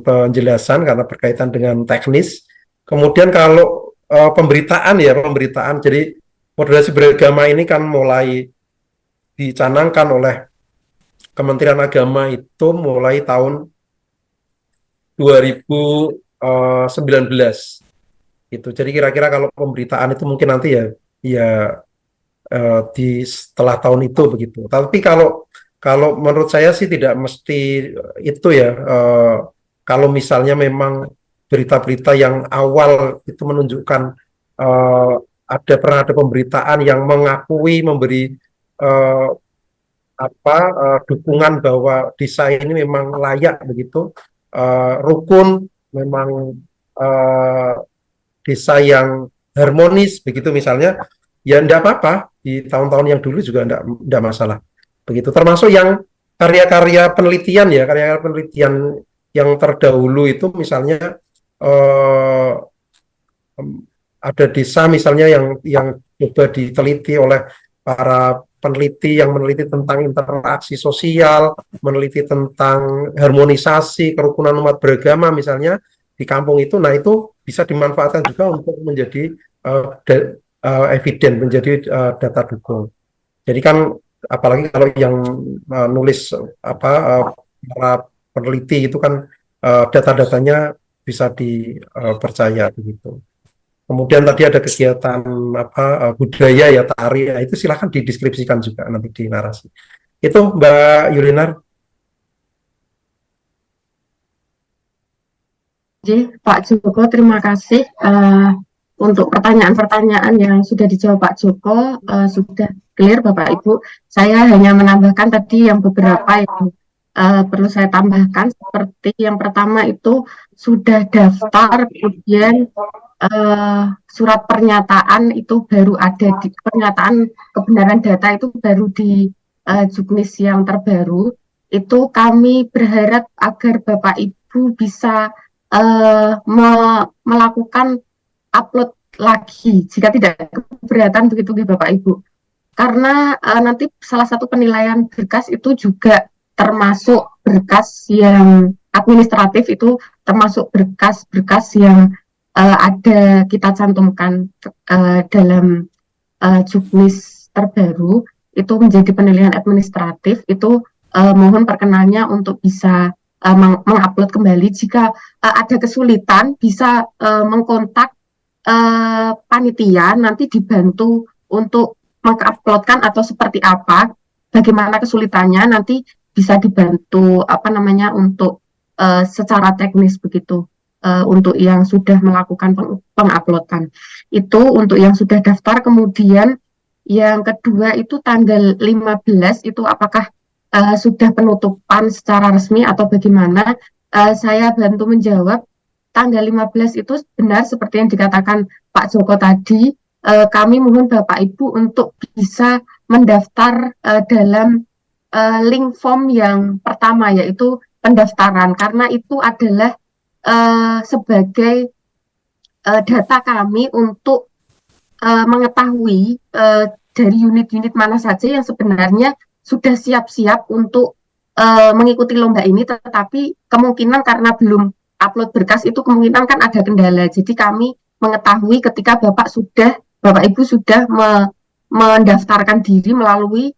[SPEAKER 1] penjelasan karena berkaitan dengan teknis. Kemudian kalau pemberitaan, jadi moderasi beragama ini kan mulai dicanangkan oleh Kementerian Agama itu mulai tahun 2019. Itu. Jadi kira-kira kalau pemberitaan itu mungkin nanti ya di setelah tahun itu begitu. Tapi kalau menurut saya sih tidak mesti itu ya. Kalau misalnya memang berita-berita yang awal itu menunjukkan pernah ada pemberitaan yang mengakui memberi dukungan bahwa desa ini memang layak begitu, rukun, memang desa yang harmonis begitu misalnya, ya enggak apa-apa di tahun-tahun yang dulu juga enggak masalah begitu. Termasuk yang karya-karya penelitian yang terdahulu itu misalnya ada desa misalnya yang coba diteliti oleh para peneliti yang meneliti tentang interaksi sosial, meneliti tentang harmonisasi kerukunan umat beragama misalnya di kampung itu, nah itu bisa dimanfaatkan juga untuk menjadi eviden, menjadi data dukung. Jadi kan apalagi kalau yang nulis para peneliti itu kan data-datanya bisa dipercaya begitu. Kemudian tadi ada kegiatan budaya ya, tari, ya, itu silahkan dideskripsikan juga nanti di narasi. Itu Mbak Yulinar.
[SPEAKER 3] Jadi Pak Joko, terima kasih untuk pertanyaan-pertanyaan yang sudah dijawab Pak Joko, sudah clear Bapak Ibu. Saya hanya menambahkan tadi yang beberapa yang perlu saya tambahkan, seperti yang pertama itu sudah daftar, kemudian surat pernyataan itu baru ada di pernyataan kebenaran data itu baru di Juknis yang terbaru. Itu kami berharap agar Bapak Ibu bisa melakukan upload lagi jika tidak keberatan begitu Bapak Ibu. Karena nanti salah satu penilaian berkas itu juga termasuk berkas yang administratif, itu termasuk berkas-berkas yang ada kita cantumkan dalam Juknis terbaru, itu menjadi penilaian administratif. Itu mohon perkenannya untuk bisa mengupload kembali. Jika ada kesulitan bisa mengkontak panitia, nanti dibantu untuk menguploadkan atau seperti apa, bagaimana kesulitannya, nanti bisa dibantu untuk secara teknis begitu. Untuk yang sudah melakukan penguploadan itu untuk yang sudah daftar. Kemudian yang kedua itu tanggal 15 itu apakah sudah penutupan secara resmi atau bagaimana? Saya bantu menjawab. Tanggal 15 itu benar seperti yang dikatakan Pak Joko tadi. Kami mohon Bapak Ibu untuk bisa mendaftar dalam link form yang pertama, yaitu pendaftaran, karena itu adalah sebagai data kami untuk mengetahui dari unit-unit mana saja yang sebenarnya sudah siap-siap untuk mengikuti lomba ini, tetapi kemungkinan karena belum upload berkas itu kemungkinan kan ada kendala. Jadi kami mengetahui ketika Bapak Ibu sudah mendaftarkan diri melalui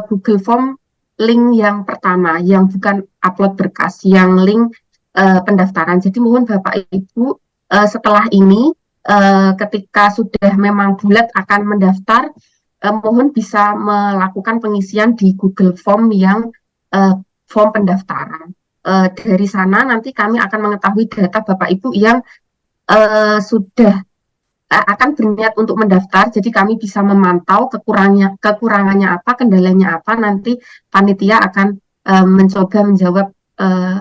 [SPEAKER 3] Google Form link yang pertama, yang bukan upload berkas, yang link pendaftaran. Jadi mohon Bapak Ibu setelah ini ketika sudah memang bulat akan mendaftar, mohon bisa melakukan pengisian di Google Form yang form pendaftaran. Dari sana nanti kami akan mengetahui data Bapak Ibu yang sudah akan berniat untuk mendaftar. Jadi kami bisa memantau kekurangannya apa, kendalanya apa. Nanti panitia akan mencoba menjawab,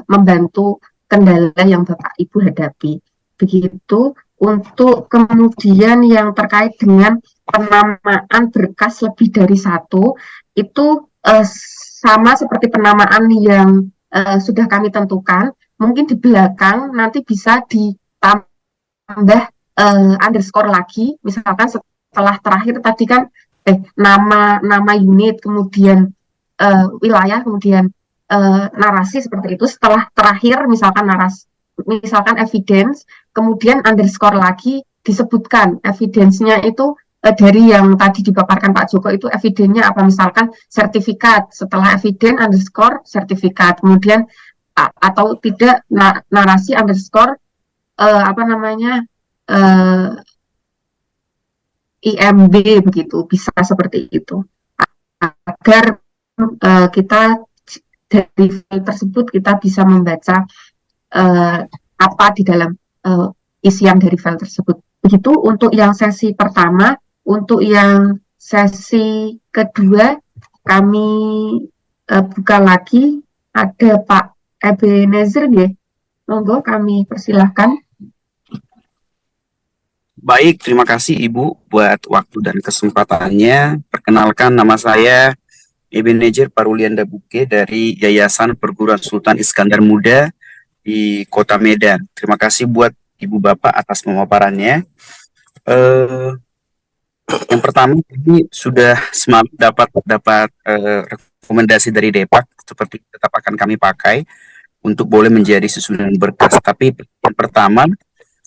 [SPEAKER 3] membantu kendala yang Bapak Ibu hadapi. Begitu. Untuk kemudian yang terkait dengan penamaan berkas lebih dari satu, itu sama seperti penamaan yang sudah kami tentukan. Mungkin di belakang nanti bisa ditambah underscore lagi, misalkan setelah terakhir tadi kan nama unit, kemudian wilayah, kemudian narasi seperti itu. Setelah terakhir misalkan evidence, kemudian underscore lagi disebutkan evidence-nya itu dari yang tadi dipaparkan Pak Joko itu evidennya apa, misalkan sertifikat, setelah evidence underscore sertifikat, kemudian atau tidak narasi underscore IMB begitu, bisa seperti itu agar kita dari file tersebut kita bisa membaca apa di dalam isian dari file tersebut. Begitu untuk yang sesi pertama. Untuk yang sesi kedua kami buka lagi, ada Pak Ebenezer ya. Monggo kami persilahkan.
[SPEAKER 5] Baik, terima kasih Ibu buat waktu dan kesempatannya. Perkenalkan, nama saya Ebenezer Parulianda Buke dari Yayasan Perguruan Sultan Iskandar Muda di Kota Medan. Terima kasih buat Ibu Bapak atas pemaparannya. Yang pertama, ini sudah semalam dapat rekomendasi dari Depak, seperti tetap akan kami pakai untuk boleh menjadi susunan berkas. Tapi yang pertama,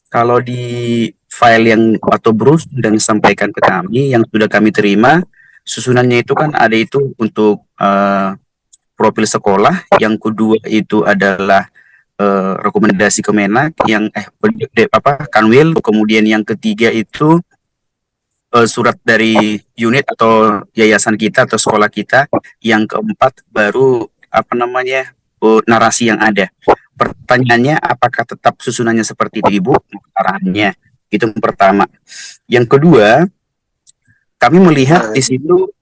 [SPEAKER 5] kalau di file yang atau brosur dan disampaikan ke kami yang sudah kami terima. Susunannya itu kan ada itu untuk profil sekolah, yang kedua itu adalah rekomendasi Kemenak, yang Kanwil, kemudian yang ketiga itu surat dari unit atau yayasan kita atau sekolah kita, yang keempat baru narasi yang ada. Pertanyaannya, apakah tetap susunannya seperti itu, Ibu? Arahannya itu yang pertama. Yang kedua, kami melihat di situ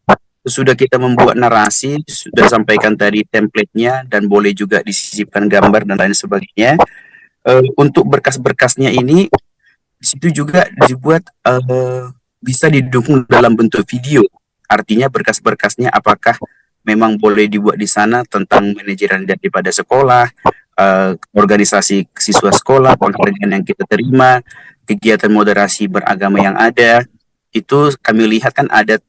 [SPEAKER 5] sudah kita membuat narasi, sudah sampaikan tadi template-nya, dan boleh juga disisipkan gambar dan lain sebagainya. Untuk berkas-berkasnya ini, di situ juga dibuat bisa didukung dalam bentuk video. Artinya berkas-berkasnya apakah memang boleh dibuat di sana tentang manajeran daripada sekolah, organisasi siswa sekolah, penghargaan yang kita terima, kegiatan moderasi beragama yang ada. Itu kami lihat kan ada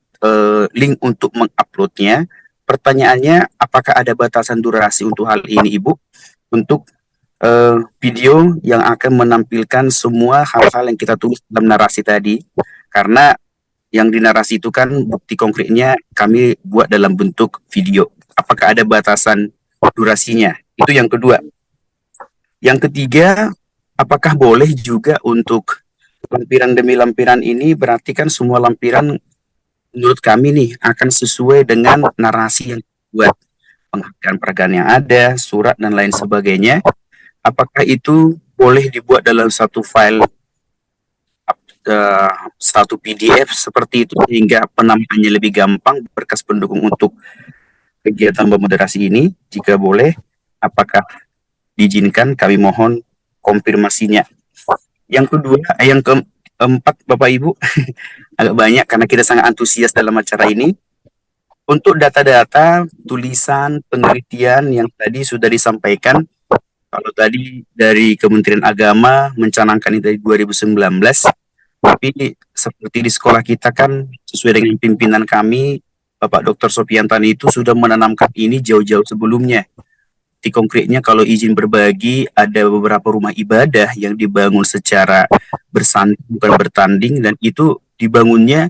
[SPEAKER 5] link untuk menguploadnya. Pertanyaannya, apakah ada batasan durasi untuk hal ini, Ibu? Untuk video yang akan menampilkan semua hal-hal yang kita tulis dalam narasi tadi. Karena yang di narasi itu kan bukti konkretnya kami buat dalam bentuk video. Apakah ada batasan durasinya? Itu yang kedua. Yang ketiga, apakah boleh juga untuk lampiran demi lampiran ini, berarti kan semua lampiran menurut kami nih akan sesuai dengan narasi yang buat, penghargaan-penghargaan yang ada, surat dan lain sebagainya. Apakah itu boleh dibuat dalam satu file, satu PDF seperti itu, sehingga penamaannya lebih gampang, berkas pendukung untuk kegiatan bermoderasi ini? Jika boleh, apakah diizinkan? Kami mohon konfirmasinya. Yang kedua, yang keempat, Bapak Ibu, agak banyak karena kita sangat antusias dalam acara ini. Untuk data-data, tulisan, penelitian yang tadi sudah disampaikan, kalau tadi dari Kementerian Agama mencanangkan ini dari 2019, tapi seperti di sekolah kita kan sesuai dengan pimpinan kami, Bapak Dr. Sopiantani itu sudah menanamkan ini jauh-jauh sebelumnya. Di konkretnya kalau izin berbagi, ada beberapa rumah ibadah yang dibangun secara bersanding bukan bertanding, dan itu dibangunnya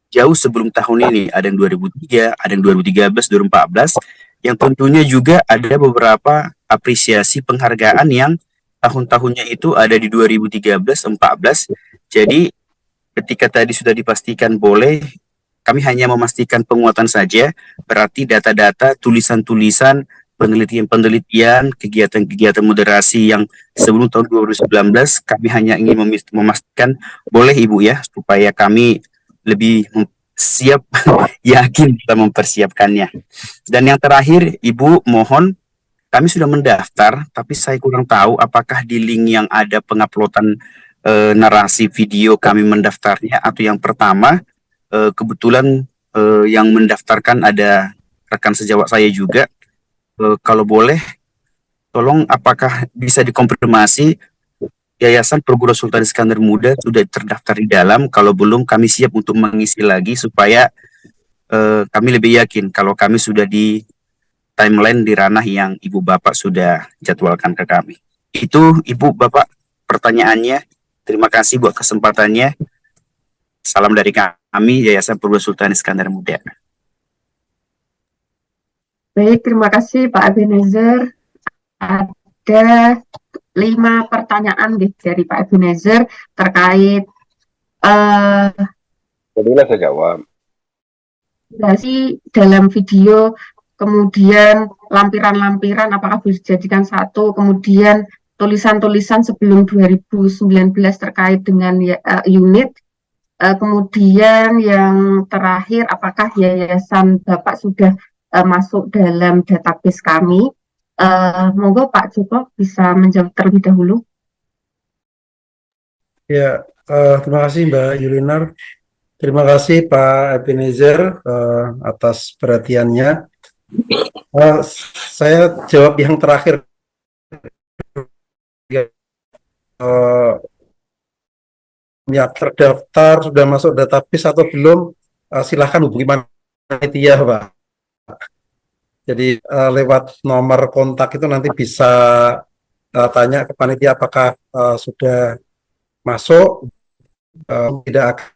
[SPEAKER 5] jauh sebelum tahun ini. Ada yang 2003, ada yang 2013, 2014, yang tentunya juga ada beberapa apresiasi penghargaan yang tahun-tahunnya itu ada di 2013-14. Jadi ketika tadi sudah dipastikan boleh, kami hanya memastikan penguatan saja, berarti data-data, tulisan-tulisan, penelitian-penelitian, kegiatan-kegiatan moderasi yang sebelum tahun 2019, kami hanya ingin memastikan boleh, Ibu, ya, supaya kami lebih siap, yakin kita mempersiapkannya. Dan yang terakhir, Ibu, mohon, kami sudah mendaftar, tapi saya kurang tahu apakah di link yang ada penguploadan narasi video kami mendaftarnya, atau yang pertama, kebetulan yang mendaftarkan ada rekan sejawat saya juga. Kalau boleh, tolong apakah bisa dikonfirmasi Yayasan Perguruan Sultan Iskandar Muda sudah terdaftar di dalam? Kalau belum, kami siap untuk mengisi lagi supaya kami lebih yakin kalau kami sudah di timeline di ranah yang Ibu Bapak sudah jadwalkan ke kami. Itu, Ibu Bapak, pertanyaannya. Terima kasih buat kesempatannya. Salam dari kami, Yayasan Perguruan Sultan Iskandar Muda.
[SPEAKER 3] Baik, terima kasih Pak Ebenezer. Ada 5 pertanyaan dari Pak Ebenezer terkait
[SPEAKER 6] Jadilah saya jawab.
[SPEAKER 3] dalam video, kemudian lampiran-lampiran apakah bisa dijadikan satu, kemudian tulisan-tulisan sebelum 2019 terkait dengan unit, kemudian yang terakhir apakah yayasan Bapak sudah masuk dalam database kami. Monggo Pak Joko bisa menjawab terlebih dahulu.
[SPEAKER 1] Ya, terima kasih Mbak Yulinar. Terima kasih Pak Ebenezer atas perhatiannya. Saya jawab yang terakhir. Ya, terdaftar, sudah masuk database atau belum, silahkan hubungi panitia, Pak. Jadi lewat nomor kontak itu nanti bisa tanya ke panitia apakah sudah masuk tidak akan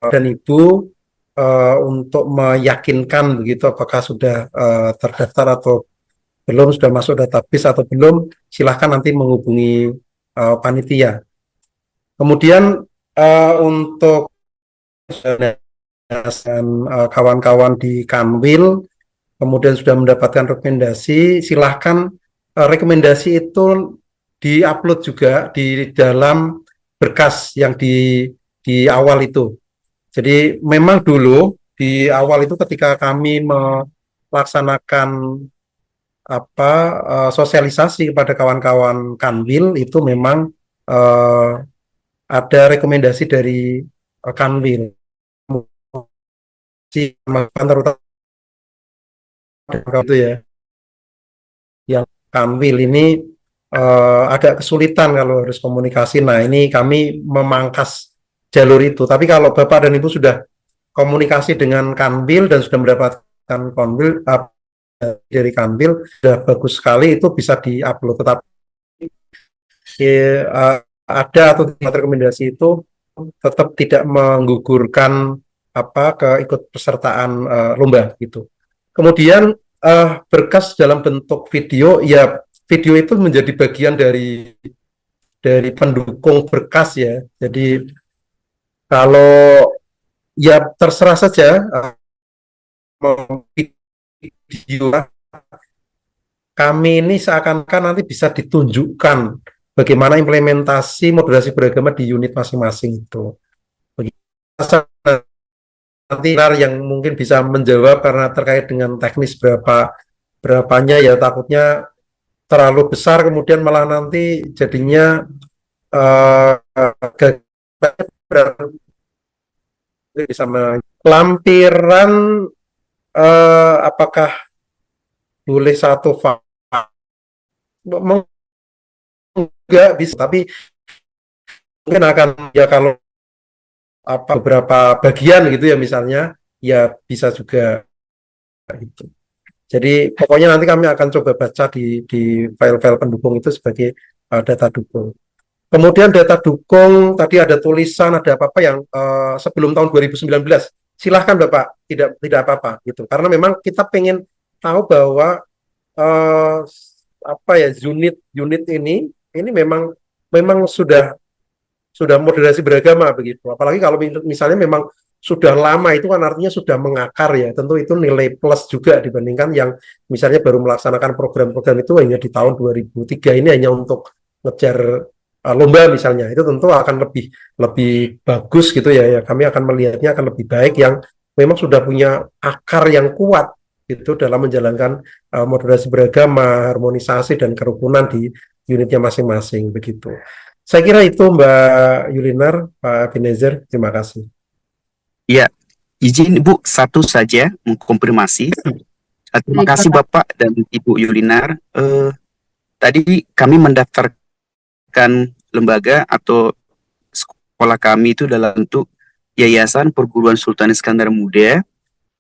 [SPEAKER 1] dan Ibu untuk meyakinkan begitu apakah sudah terdaftar atau belum, sudah masuk database atau belum, silahkan nanti menghubungi panitia. Kemudian untuk kawan-kawan di Kanwil kemudian sudah mendapatkan rekomendasi, silahkan rekomendasi itu diupload juga di dalam berkas yang di awal itu. Jadi memang dulu di awal itu ketika kami melaksanakan sosialisasi kepada kawan-kawan Kanwil itu memang ada rekomendasi dari Kanwil, terutama itu ya, yang Kanwil ini agak kesulitan kalau harus komunikasi. Nah, ini kami memangkas jalur itu. Tapi kalau Bapak dan Ibu sudah komunikasi dengan Kanwil dan sudah mendapatkan Kanwil dari Kanwil, sudah bagus sekali, itu bisa diupload. Tetapi ada atau tidak rekomendasi itu tetap tidak menggugurkan keikut pesertaan lomba gitu. Kemudian berkas dalam bentuk video, ya video itu menjadi bagian dari pendukung berkas ya. Jadi kalau ya terserah saja video kami ini seakan-akan nanti bisa ditunjukkan bagaimana implementasi moderasi beragama di unit masing-masing itu. Nanti yang mungkin bisa menjawab karena terkait dengan teknis berapanya ya, takutnya terlalu besar kemudian malah nanti jadinya bisa lampiran apakah boleh satu enggak bisa, tapi mungkin akan ya kalau beberapa bagian gitu ya misalnya ya bisa juga itu. Jadi pokoknya nanti kami akan coba baca di file-file pendukung itu sebagai data dukung. Kemudian data dukung tadi ada tulisan, ada apa-apa yang sebelum tahun 2019. Silahkan Bapak, tidak apa-apa gitu. Karena memang kita pengen tahu bahwa unit ini memang sudah moderasi beragama begitu. Apalagi kalau misalnya memang sudah lama, itu kan artinya sudah mengakar ya. Tentu itu nilai plus juga dibandingkan yang misalnya baru melaksanakan program-program itu hanya di tahun 2003 ini hanya untuk ngejar lomba misalnya. Itu tentu akan lebih bagus gitu ya. Kami akan melihatnya akan lebih baik yang memang sudah punya akar yang kuat gitu dalam menjalankan moderasi beragama, harmonisasi dan kerukunan di unitnya masing-masing begitu. Saya kira itu Mbak Yulinar, Pak Ebenezer, terima kasih.
[SPEAKER 5] Ya, izin Bu satu saja mengkonfirmasi. Terima kasih Bapak dan Ibu Yulinar. Tadi kami mendaftarkan lembaga atau sekolah kami itu dalam bentuk Yayasan Perguruan Sultan Iskandar Muda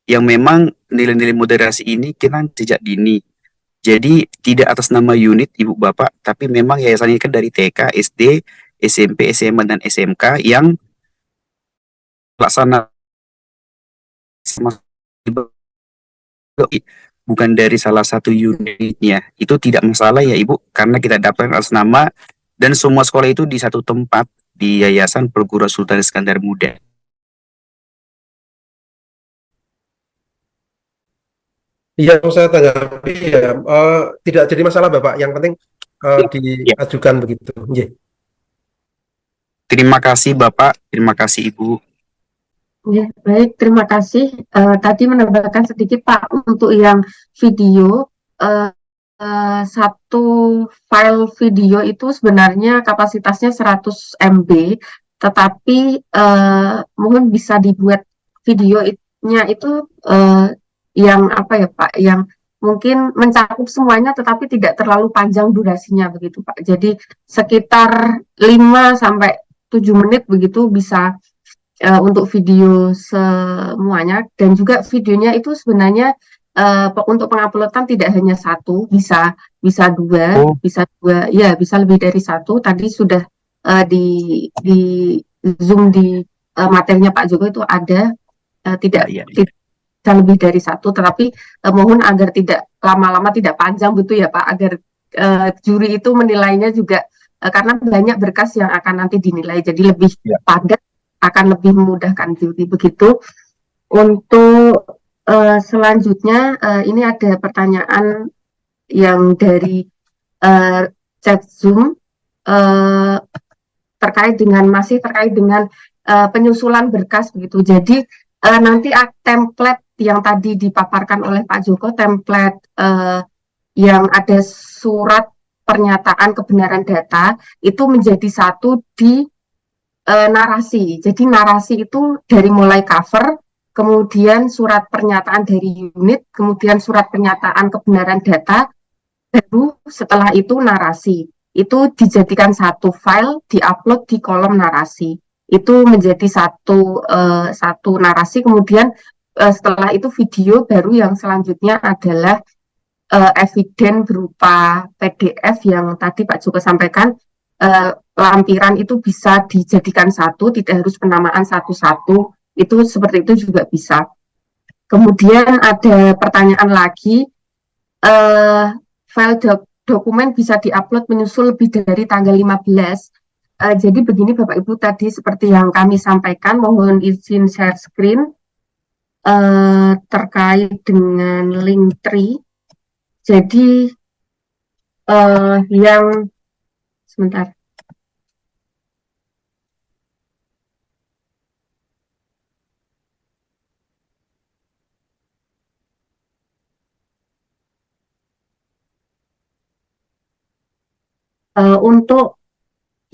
[SPEAKER 5] yang memang nilai-nilai moderasi ini kita sejak dini. Jadi tidak atas nama unit Ibu Bapak, tapi memang yayasan ini kan dari TK, SD, SMP, SMA, dan SMK yang pelaksana bukan dari salah satu unitnya. Itu tidak masalah ya Ibu, karena kita dapat atas nama dan semua sekolah itu di satu tempat di Yayasan Perguruan Sultan Iskandar Muda.
[SPEAKER 1] Iya, saya tanggapi ya, tidak jadi masalah Bapak, yang penting diajukan begitu. Yeah.
[SPEAKER 5] Terima kasih Bapak, terima kasih Ibu.
[SPEAKER 3] Ya, baik, terima kasih. Tadi menambahkan sedikit Pak, untuk yang video, satu file video itu sebenarnya kapasitasnya 100 MB, tetapi mohon bisa dibuat videonya itu yang apa ya Pak, yang mungkin mencakup semuanya tetapi tidak terlalu panjang durasinya begitu Pak. Jadi sekitar 5-7 menit begitu bisa untuk video semuanya, dan juga videonya itu sebenarnya untuk penguploadan tidak hanya satu, bisa bisa dua,
[SPEAKER 2] Oh,
[SPEAKER 3] ya bisa lebih dari satu. Tadi sudah di Zoom di materinya Pak Joko itu ada, tidak
[SPEAKER 5] Iya, iya.
[SPEAKER 3] tidak bisa lebih dari satu, tetapi mohon agar tidak lama-lama, tidak panjang betul ya Pak, agar juri itu menilainya juga karena banyak berkas yang akan nanti dinilai, jadi lebih
[SPEAKER 5] Iya.
[SPEAKER 3] padat, akan lebih memudahkan juri begitu. Untuk selanjutnya ini ada pertanyaan yang dari chat Zoom uh, terkait dengan penyusulan berkas begitu. Jadi nanti template yang tadi dipaparkan oleh Pak Joko, template yang ada surat pernyataan kebenaran data itu menjadi satu di narasi. Jadi narasi itu dari mulai cover, kemudian surat pernyataan dari unit, kemudian surat pernyataan kebenaran data, baru setelah itu narasi. Itu dijadikan satu file, diupload di kolom narasi. Itu menjadi satu narasi, kemudian setelah itu video, baru yang selanjutnya adalah eviden berupa PDF yang tadi Pak Joko sampaikan, lampiran itu bisa dijadikan satu, tidak harus penamaan satu-satu, itu seperti itu juga bisa. Kemudian ada pertanyaan lagi, file dokumen bisa diupload menyusul lebih dari tanggal 15. Jadi begini Bapak Ibu, tadi seperti yang kami sampaikan, mohon izin share screen terkait dengan Linktree. Jadi yang sebentar. Untuk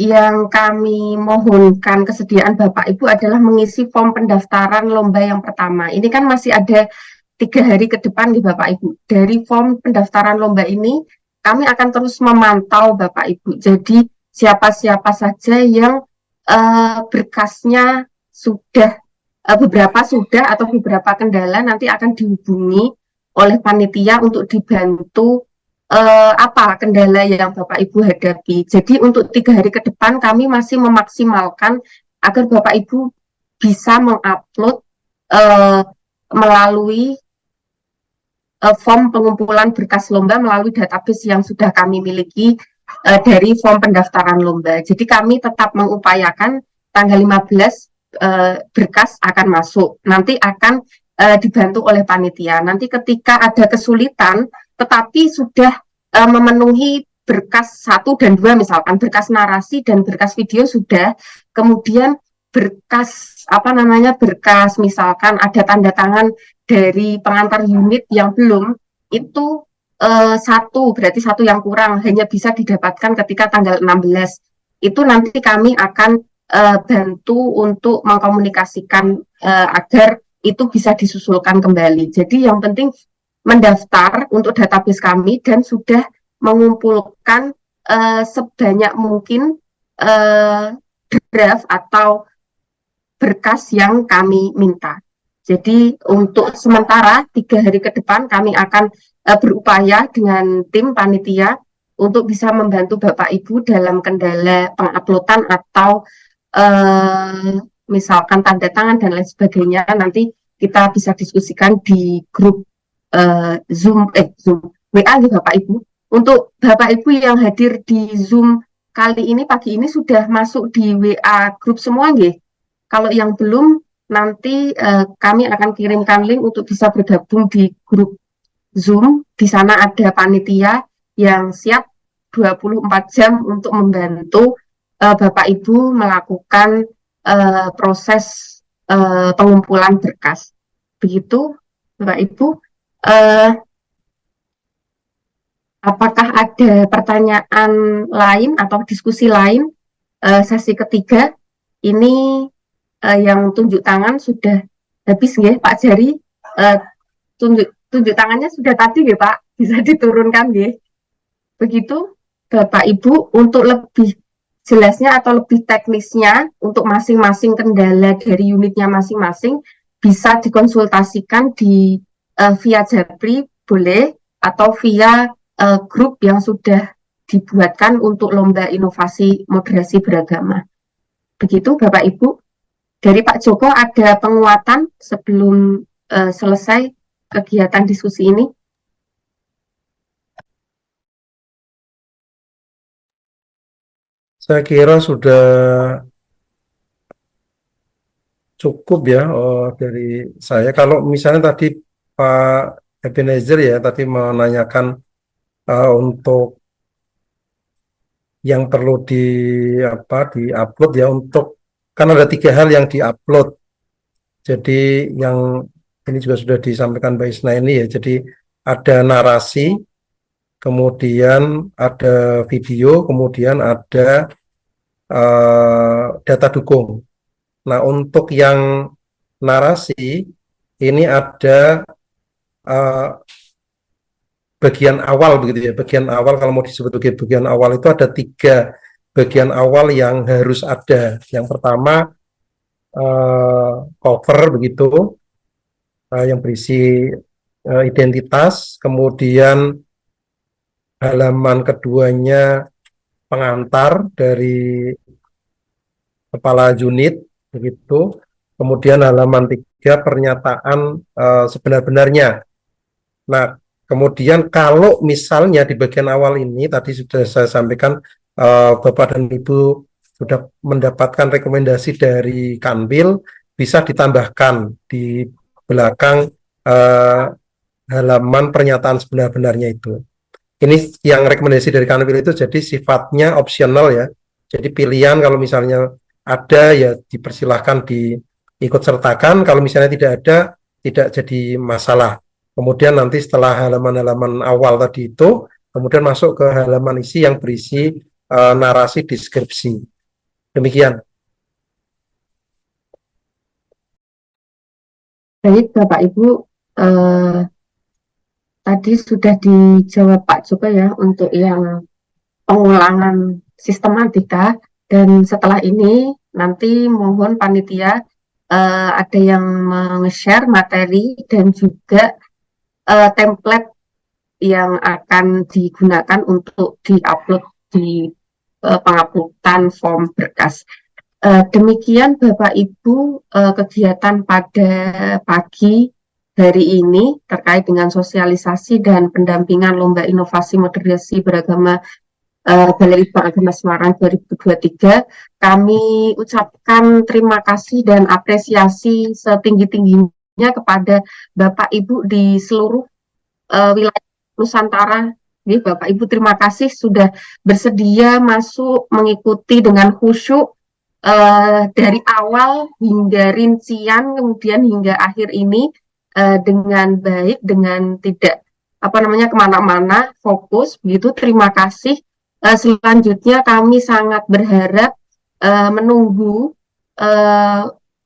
[SPEAKER 3] yang kami mohonkan kesediaan Bapak Ibu adalah mengisi form pendaftaran lomba yang pertama. Ini kan masih ada 3 hari ke depan nih Bapak Ibu. Dari form pendaftaran lomba ini kami akan terus memantau Bapak Ibu. Jadi siapa-siapa saja yang berkasnya sudah beberapa sudah atau beberapa kendala nanti akan dihubungi oleh panitia untuk dibantu apa kendala yang Bapak Ibu hadapi. Jadi untuk 3 hari ke depan kami masih memaksimalkan agar Bapak Ibu bisa mengupload melalui form pengumpulan berkas lomba melalui database yang sudah kami miliki dari form pendaftaran lomba. Jadi kami tetap mengupayakan tanggal 15 berkas akan masuk. Nanti akan dibantu oleh panitia. Nanti ketika ada kesulitan tetapi sudah memenuhi berkas 1 dan 2, misalkan berkas narasi dan berkas video sudah, kemudian berkas berkas misalkan ada tanda tangan dari pengantar unit yang belum, itu berarti satu yang kurang, hanya bisa didapatkan ketika tanggal 16. Itu nanti kami akan bantu untuk mengkomunikasikan agar itu bisa disusulkan kembali. Jadi yang penting mendaftar untuk database kami dan sudah mengumpulkan sebanyak mungkin draft atau berkas yang kami minta. Jadi untuk sementara 3 hari ke depan kami akan berupaya dengan tim panitia untuk bisa membantu Bapak Ibu dalam kendala penguploadan atau misalkan tanda tangan dan lain sebagainya. Nanti kita bisa diskusikan di grup Zoom WA nih Bapak Ibu. Untuk Bapak Ibu yang hadir di Zoom kali ini pagi ini sudah masuk di WA grup semua nggih? Kalau yang belum nanti kami akan kirimkan link untuk bisa bergabung di grup Zoom. Di sana ada panitia yang siap 24 jam untuk membantu Bapak Ibu melakukan proses pengumpulan berkas. Begitu Bapak Ibu. Apakah ada pertanyaan lain atau diskusi lain? Sesi ketiga ini yang tunjuk tangan sudah habis nggih Pak Jari, tunjuk tangannya sudah tadi nggih Pak, bisa diturunkan nggih. Begitu Bapak Ibu, untuk lebih jelasnya atau lebih teknisnya untuk masing-masing kendala dari unitnya masing-masing bisa dikonsultasikan di via Japri boleh, atau via grup yang sudah dibuatkan untuk lomba inovasi moderasi beragama. Begitu Bapak Ibu. Dari Pak Joko ada penguatan sebelum selesai kegiatan diskusi ini?
[SPEAKER 1] Saya kira sudah cukup ya dari saya. Kalau misalnya tadi Pak Ebenezer ya tadi menanyakan untuk yang perlu di-upload ya, untuk kan ada 3 hal yang di-upload. Jadi yang ini juga sudah disampaikan Mbak Isnaini ya. Jadi ada narasi, kemudian ada video, kemudian ada data dukung. Nah, untuk yang narasi ini ada bagian awal begitu ya. Bagian awal, kalau mau disebut bagian awal itu ada 3 bagian awal yang harus ada. Yang pertama cover begitu, yang berisi identitas, kemudian halaman keduanya pengantar dari kepala unit begitu, kemudian halaman 3 pernyataan sebenar-benarnya. Nah, kemudian kalau misalnya di bagian awal ini tadi sudah saya sampaikan, Bapak dan Ibu sudah mendapatkan rekomendasi dari Kanwil, bisa ditambahkan di belakang halaman pernyataan sebenar-benarnya itu. Ini yang rekomendasi dari Kanwil itu jadi sifatnya opsional ya. Jadi pilihan kalau misalnya ada ya dipersilahkan diikut sertakan, kalau misalnya tidak ada tidak jadi masalah. Kemudian nanti setelah halaman-halaman awal tadi itu, kemudian masuk ke halaman isi yang berisi narasi deskripsi. Demikian.
[SPEAKER 3] Baik Bapak Ibu, tadi sudah dijawab Pak Joko ya untuk yang pengulangan sistematika, dan setelah ini nanti mohon panitia ada yang meng-share materi dan juga template yang akan digunakan untuk di-upload di penguploadan form berkas. Demikian Bapak Ibu kegiatan pada pagi hari ini terkait dengan sosialisasi dan pendampingan Lomba Inovasi Moderasi Beragama Balai Litbang Agama Semarang 2023. Kami ucapkan terima kasih dan apresiasi setinggi-tingginya kepada Bapak Ibu di seluruh wilayah Nusantara. Bapak Ibu terima kasih sudah bersedia masuk mengikuti dengan khusyuk dari awal hingga rincian, kemudian hingga akhir ini dengan baik, dengan tidak kemana-mana, fokus begitu. Terima kasih. Selanjutnya kami sangat berharap menunggu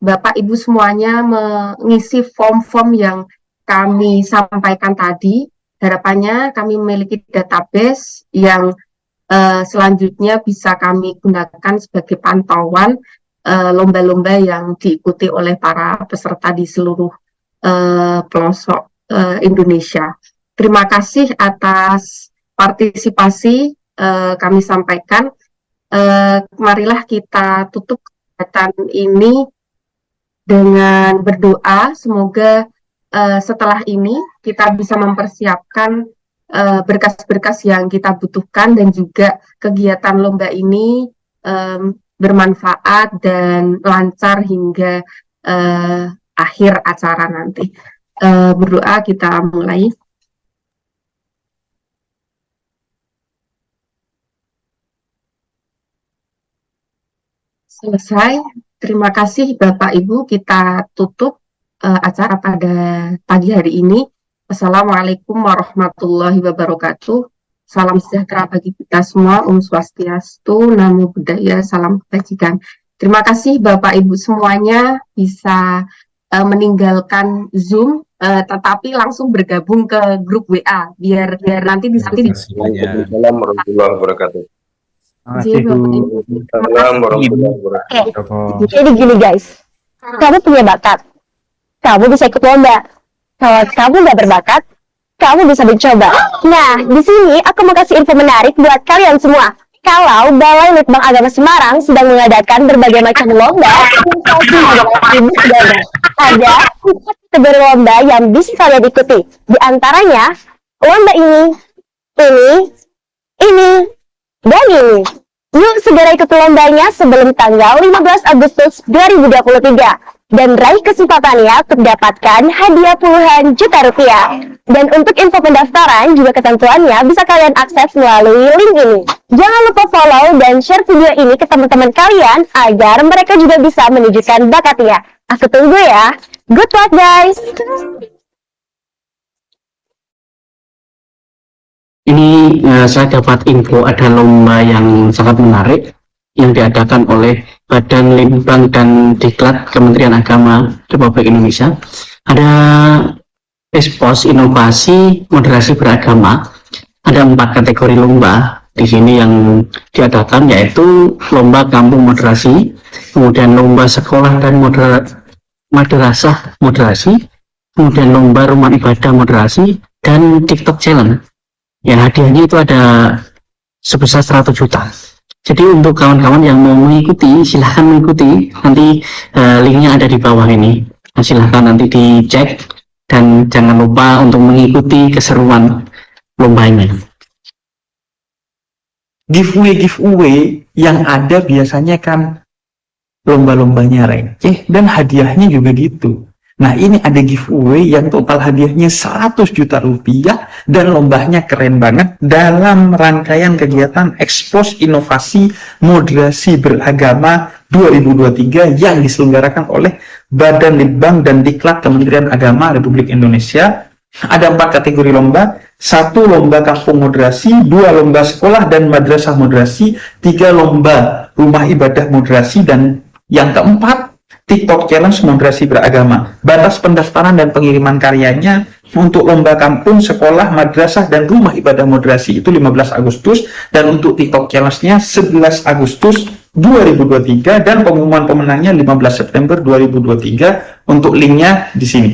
[SPEAKER 3] Bapak Ibu semuanya mengisi form-form yang kami sampaikan tadi. Harapannya kami memiliki database yang selanjutnya bisa kami gunakan sebagai pantauan lomba-lomba yang diikuti oleh para peserta di seluruh pelosok Indonesia. Terima kasih atas partisipasi kami sampaikan. Marilah kita tutup kegiatan ini dengan berdoa. Semoga setelah ini kita bisa mempersiapkan berkas-berkas yang kita butuhkan, dan juga kegiatan lomba ini bermanfaat dan lancar hingga akhir acara nanti. Berdoa, kita mulai. Selesai. Terima kasih Bapak Ibu, kita tutup acara pada pagi hari ini. Assalamualaikum warahmatullahi wabarakatuh. Salam sejahtera bagi kita semua. Om Swastiastu, Namo Buddhaya, salam kebajikan. Terima kasih Bapak Ibu semuanya bisa meninggalkan Zoom, tetapi langsung bergabung ke grup WA biar nanti bisa
[SPEAKER 6] Assalamualaikum warahmatullahi wabarakatuh.
[SPEAKER 7] Jadi gini guys, kamu punya bakat, kamu bisa ikut lomba. Kalau kamu nggak berbakat, kamu bisa mencoba. Nah, di sini aku mau kasih info menarik buat kalian semua. Kalau Balai Litbang Agama Semarang sedang mengadakan berbagai macam lomba, ada 4 kategori lomba yang bisa kalian ikuti. Di antaranya, lomba ini, dan ini. Yuk segera ikut lombanya sebelum tanggal 15 Agustus 2023. Dan raih kesempatannya untuk dapatkan hadiah puluhan juta rupiah. Dan untuk info pendaftaran juga ketentuannya bisa kalian akses melalui link ini. Jangan lupa follow dan share video ini ke teman-teman kalian agar mereka juga bisa menunjukkan bakatnya. Aku tunggu ya. Good luck guys!
[SPEAKER 8] Ini saya dapat info ada lomba yang sangat menarik yang diadakan oleh Badan Litbang dan Diklat Kementerian Agama Republik Indonesia. Ada Expos Inovasi Moderasi Beragama. Ada 4 kategori lomba di sini yang diadakan, yaitu lomba kampung moderasi, kemudian lomba sekolah dan madrasah moderasi, kemudian lomba rumah ibadah moderasi, dan TikTok Challenge. Yang hadiahnya itu ada sebesar 100 juta. Jadi untuk kawan-kawan yang mau mengikuti, silahkan mengikuti. Nanti linknya ada di bawah ini. Nah, silahkan nanti dicek dan jangan lupa untuk mengikuti keseruan lombanya.
[SPEAKER 9] Giveaway yang ada biasanya kan lomba-lombanya receh dan hadiahnya juga gitu. Nah, ini ada giveaway yang total hadiahnya 100 juta rupiah dan lombanya keren banget dalam rangkaian kegiatan Expos Inovasi Moderasi Beragama 2023 yang diselenggarakan oleh Badan Litbang dan Diklat Kementerian Agama Republik Indonesia. Ada 4 kategori lomba, 1 lomba kampung moderasi, 2 lomba sekolah dan madrasah moderasi, 3 lomba rumah ibadah moderasi, dan yang keempat TikTok Challenge Moderasi Beragama. Batas pendaftaran dan pengiriman karyanya untuk lomba kampung, sekolah, madrasah, dan rumah ibadah moderasi itu 15 Agustus, dan untuk TikTok Challenge-nya 11 Agustus 2023, dan pengumuman pemenangnya 15 September 2023. Untuk linknya di sini.